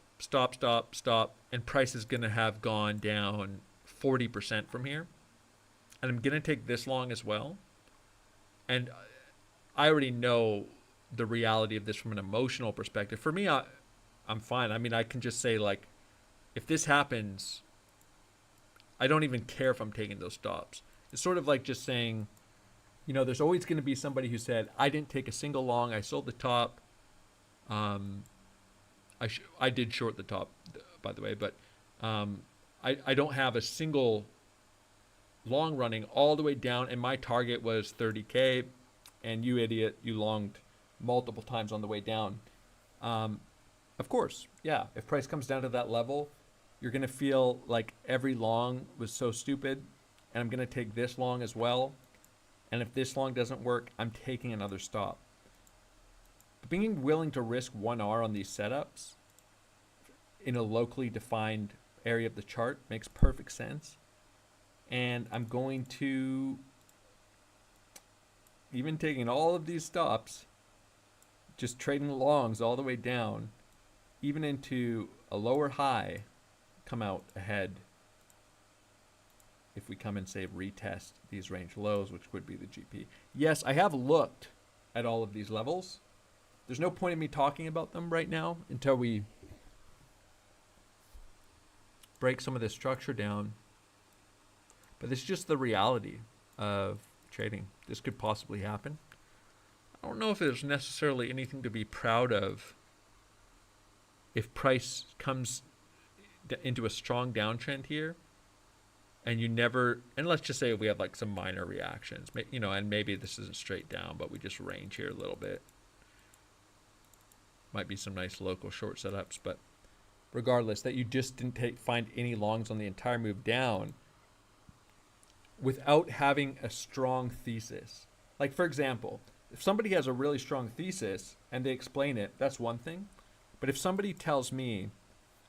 and price is going to have gone down 40% from here. And I'm going to take this long as well. And I already know the reality of this from an emotional perspective. For me, I'm fine. I mean, I can just say, like, if this happens, I don't even care if I'm taking those stops. It's sort of like just saying, you know, there's always going to be somebody who said, I didn't take a single long. I sold the top. I did short the top, by the way, but I don't have a single long running all the way down, and my target was 30K, and you idiot, you longed multiple times on the way down. Of course, yeah, if price comes down to that level, you're going to feel like every long was so stupid, and I'm going to take this long as well. And if this long doesn't work, I'm taking another stop. But being willing to risk 1R on these setups in a locally defined area of the chart makes perfect sense. And I'm going to, even taking all of these stops, just trading longs all the way down, even into a lower high, come out ahead if we come and say retest these range lows, which would be the GP. Yes, I have looked at all of these levels. There's no point in me talking about them right now until we break some of this structure down. But it's just the reality of trading. This could possibly happen. I don't know if there's necessarily anything to be proud of if price comes into a strong downtrend here, and you never, and let's just say we have like some minor reactions, you know, and maybe this isn't straight down, but we just range here a little bit. Might be some nice local short setups, but regardless, that you just didn't find any longs on the entire move down without having a strong thesis. Like, for example, if somebody has a really strong thesis and they explain it, that's one thing. But if somebody tells me,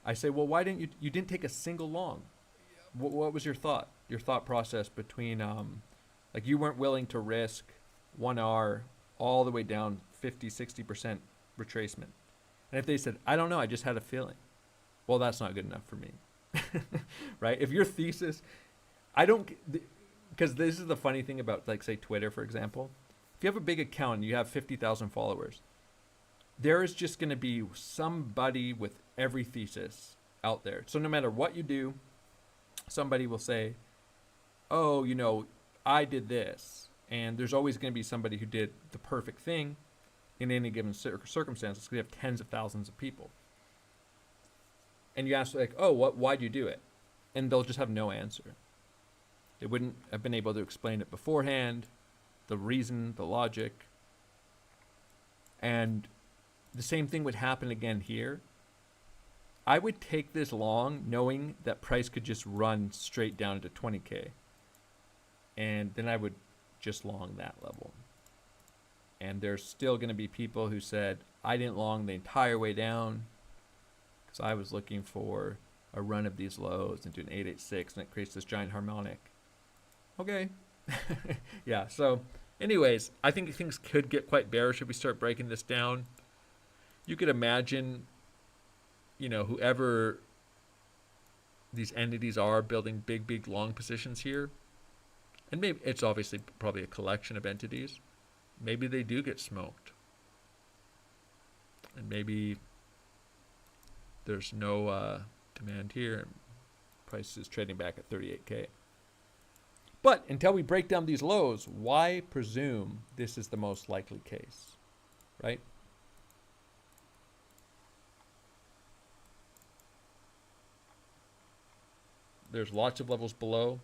I say, well, why didn't you didn't take a single long? What was your thought process between, like, you weren't willing to risk 1R all the way down 50-60% retracement? And if they said, I don't know, I just had a feeling, well, that's not good enough for me. Right? If your thesis, because this is the funny thing about, like, say, Twitter, for example. If you have a big account and you have 50,000 followers, there is just going to be somebody with every thesis out there. So no matter what you do, somebody will say, oh, you know, I did this. And there's always going to be somebody who did the perfect thing in any given circumstance. It's going to have tens of thousands of people. And you ask, like, oh, why'd you do it? And they'll just have no answer. They wouldn't have been able to explain it beforehand, the reason, the logic. And the same thing would happen again here. I would take this long knowing that price could just run straight down to 20K. And then I would just long that level. And there's still going to be people who said, I didn't long the entire way down because I was looking for a run of these lows into an 886 and it creates this giant harmonic. Okay. Yeah, so anyways, I think things could get quite bearish if we start breaking this down. You could imagine, you know, whoever these entities are building big long positions here, and maybe it's obviously probably a collection of entities. Maybe they do get smoked, and maybe there's no demand here and price is trading back at 38K. But until we break down these lows, why presume this is the most likely case, right? There's lots of levels below,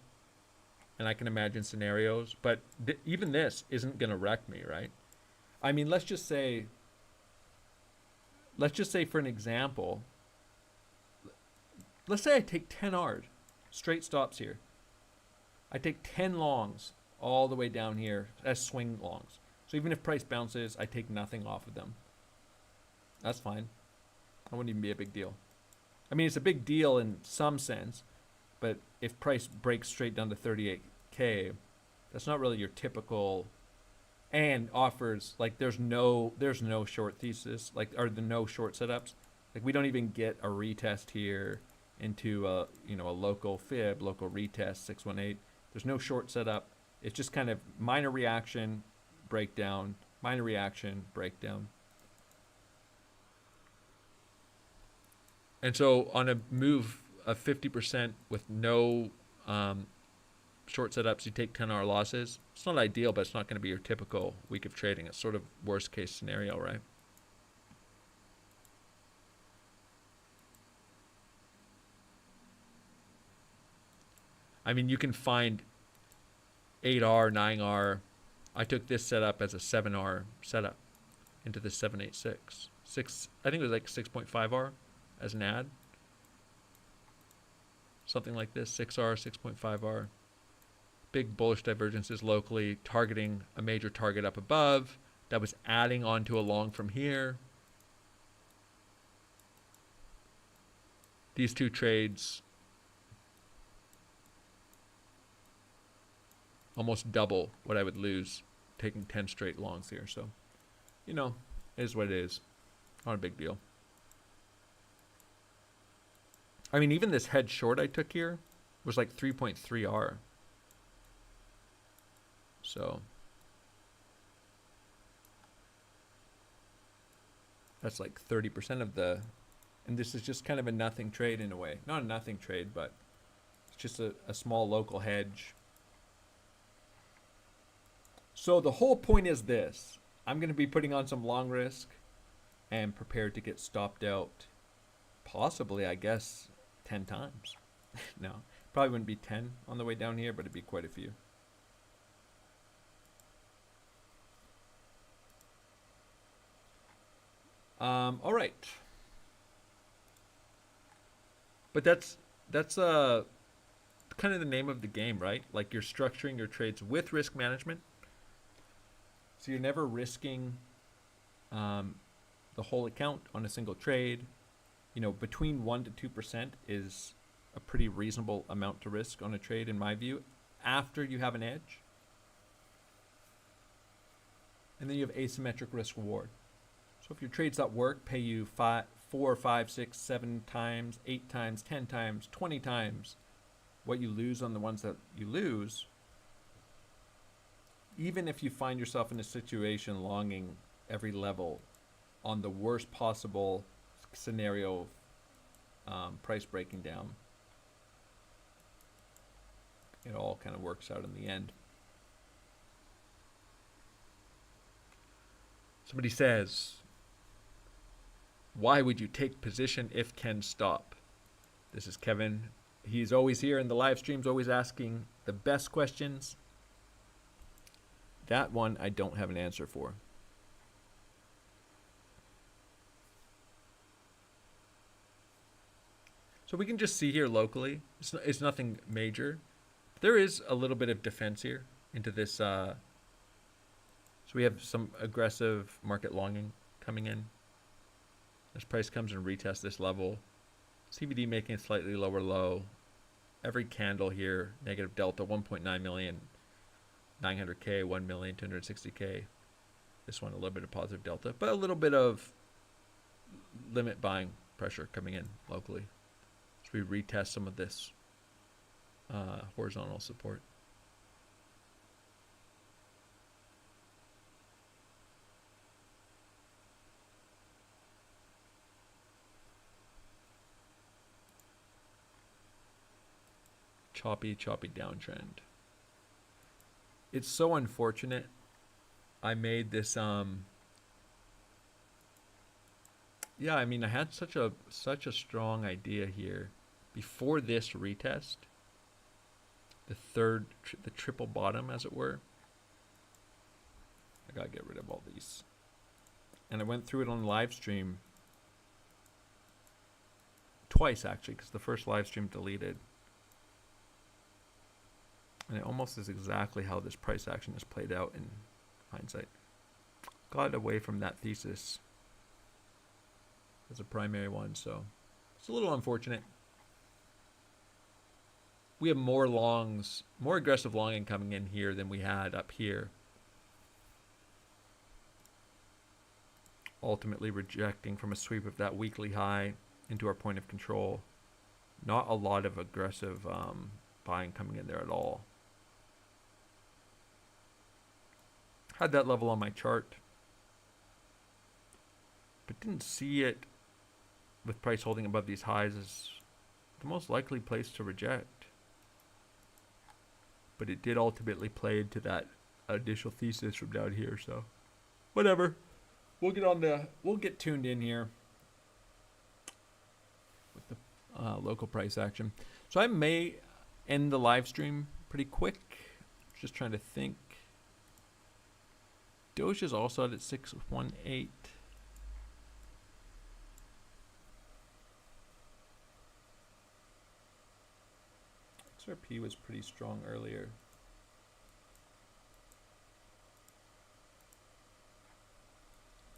and I can imagine scenarios, but even this isn't going to wreck me, right? I mean, let's just say for an example, let's say I take 10 R's, straight stops here. I take 10 longs all the way down here as swing longs. So even if price bounces, I take nothing off of them. That's fine. That wouldn't even be a big deal. I mean, it's a big deal in some sense, but if price breaks straight down to 38K, that's not really your typical, and offers like there's no short thesis, like, or the no short setups. Like, we don't even get a retest here into a, you know, a local fib, local retest 618. There's no short setup. It's just kind of minor reaction, breakdown, minor reaction, breakdown. And so on a move of 50% with no short setups, you take 10-hour losses. It's not ideal, but it's not going to be your typical week of trading. It's sort of worst case scenario, right? I mean, you can find 8R, 9R. I took this setup as a 7R setup into the 786. I think it was like 6.5R as an ad. Something like this, 6R, 6.5R. Big bullish divergences locally, targeting a major target up above. That was adding onto a long from here. These two trades almost double what I would lose taking 10 straight longs here. So, you know, it is what it is. Not a big deal. I mean, even this head short I took here was like 3.3R. So that's like 30% of the, and this is just kind of a nothing trade in a way. Not a nothing trade, but it's just a small local hedge. So the whole point is this. I'm going to be putting on some long risk and prepared to get stopped out possibly, I guess, 10 times. No, probably wouldn't be 10 on the way down here, but it'd be quite a few. All right. But that's kind of the name of the game, right? Like, you're structuring your trades with risk management. So you're never risking the whole account on a single trade. You know, between 1 to 2% is a pretty reasonable amount to risk on a trade, in my view, after you have an edge. And then you have asymmetric risk reward. So if your trades that work pay you 4, 5, 6, 7 times, 8 times, 10 times, 20 times what you lose on the ones that you lose, even if you find yourself in a situation longing every level on the worst possible scenario, price breaking down, it all kind of works out in the end. Somebody says, why would you take position if can stop? This is Kevin. He's always here in the live streams, always asking the best questions. That one I don't have an answer for. So we can just see here locally. It's nothing major. There is a little bit of defense here into this. So we have some aggressive market longing coming in. This price comes and retests this level. CBD making a slightly lower low. Every candle here, negative delta, 1.9 million, 900K, 1 million, 260K. This one, a little bit of positive delta, but a little bit of limit buying pressure coming in locally. So we retest some of this horizontal support. Choppy downtrend. It's so unfortunate. I made this yeah, I mean, I had such a strong idea here before this retest, the triple bottom, as it were. I gotta get rid of all these. And I went through it on live stream twice, actually, because the first live stream deleted. And it almost is exactly how this price action has played out in hindsight. Got away from that thesis as a primary one, so It's a little unfortunate. We have more longs, more aggressive longing coming in here than we had up here. Ultimately rejecting from a sweep of that weekly high into our point of control. Not a lot of aggressive buying coming in there at all. Had that level on my chart, but didn't see it with price holding above these highs as the most likely place to reject. But it did ultimately play into that initial thesis from down here, so whatever. We'll get tuned in here with the local price action. So I may end the live stream pretty quick. Just trying to think. Doge is also at 618. XRP was pretty strong earlier.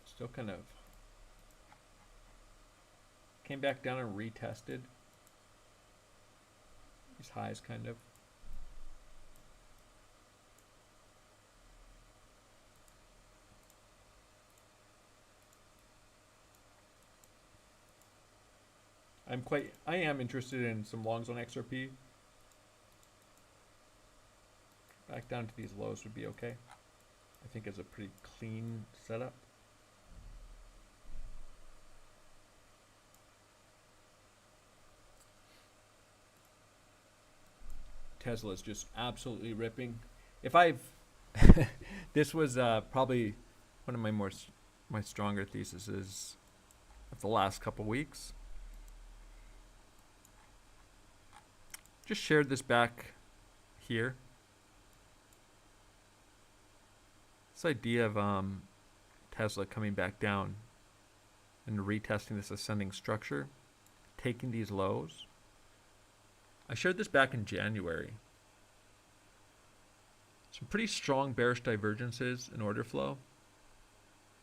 Still kind of came back down and retested these highs kind of. I am interested in some longs on XRP. Back down to these lows would be okay. I think it's a pretty clean setup. Tesla's just absolutely ripping. If I've this was probably one of my stronger theses of the last couple weeks. Just shared this back here. This idea of Tesla coming back down and retesting this ascending structure, taking these lows. I shared this back in January. Some pretty strong bearish divergences in order flow.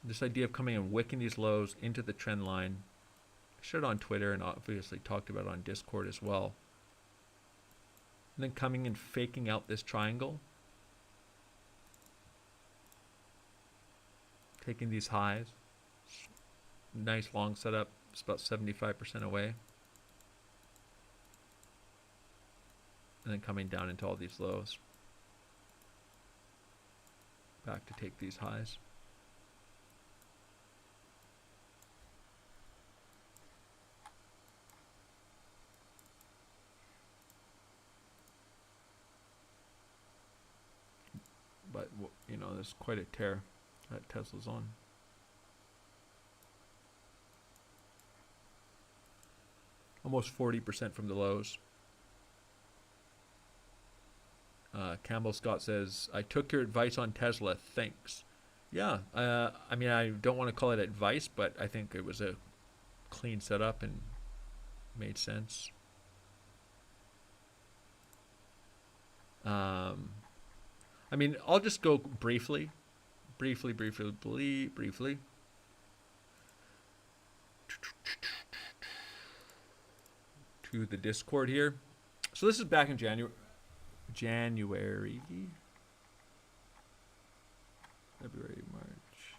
This idea of coming and wicking these lows into the trend line. I shared it on Twitter and obviously talked about it on Discord as well. And then coming and faking out this triangle. Taking these highs. Nice long setup. It's about 75% away. And then coming down into all these lows. Back to take these highs. But, you know, there's quite a tear that Tesla's on. Almost 40% from the lows. Campbell Scott says, I took your advice on Tesla, thanks. Yeah, I mean, I don't want to call it advice, but I think it was a clean setup and made sense. I mean, I'll just go briefly to the Discord here. So this is back in January, February, March.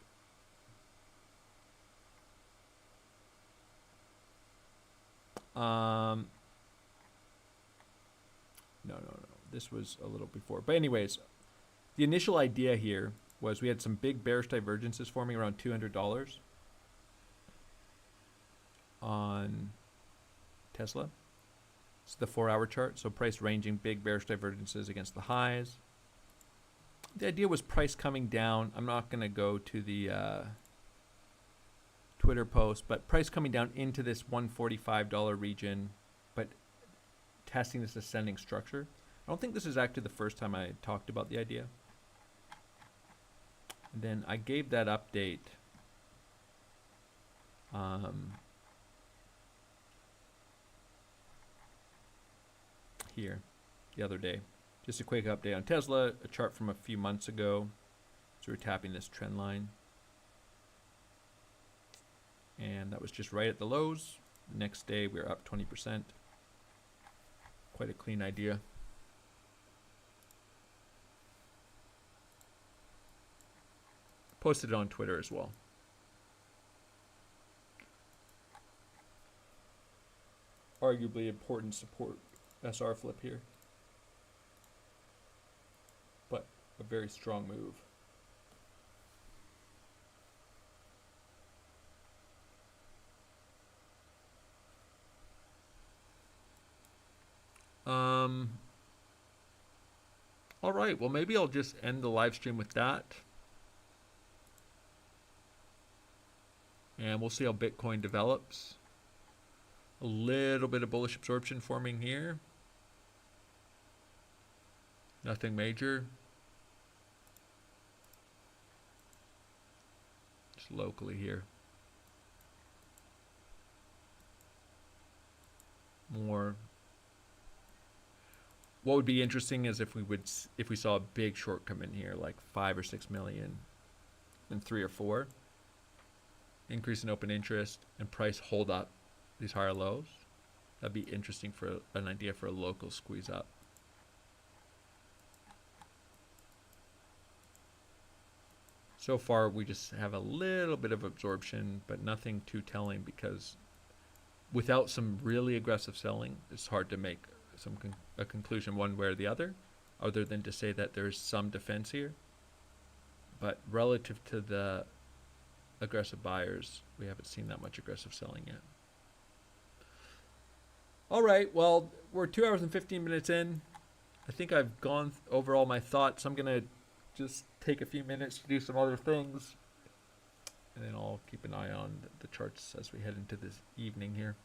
No. This was a little before. But anyways, the initial idea here was we had some big bearish divergences forming around $200 on Tesla. It's the 4-hour chart, so price ranging, big bearish divergences against the highs. The idea was price coming down. I'm not going to go to the Twitter post, but price coming down into this $145 region, but testing this ascending structure. I don't think this is actually the first time I talked about the idea. And then I gave that update here the other day. Just a quick update on Tesla, a chart from a few months ago. So we're tapping this trend line. And that was just right at the lows. Next day, we were up 20%. Quite a clean idea. Posted it on Twitter as well. Arguably important support SR flip here. But a very strong move. All right, well, maybe I'll just end the live stream with that. And we'll see how Bitcoin develops. A little bit of bullish absorption forming here. Nothing major. Just locally here. More. What would be interesting is if we saw a big short come in here, like 5 or 6 million, and 3 or 4. Increase in open interest and price hold up these higher lows. That'd be interesting for an idea for a local squeeze up. So far, we just have a little bit of absorption, but nothing too telling, because without some really aggressive selling, it's hard to make a conclusion one way or the other than to say that there's some defense here. But relative to the aggressive buyers, we haven't seen that much aggressive selling yet. All right, well, we're 2 hours and 15 minutes in. I think I've gone over all my thoughts. I'm gonna just take a few minutes to do some other things, and then I'll keep an eye on the charts as we head into this evening here.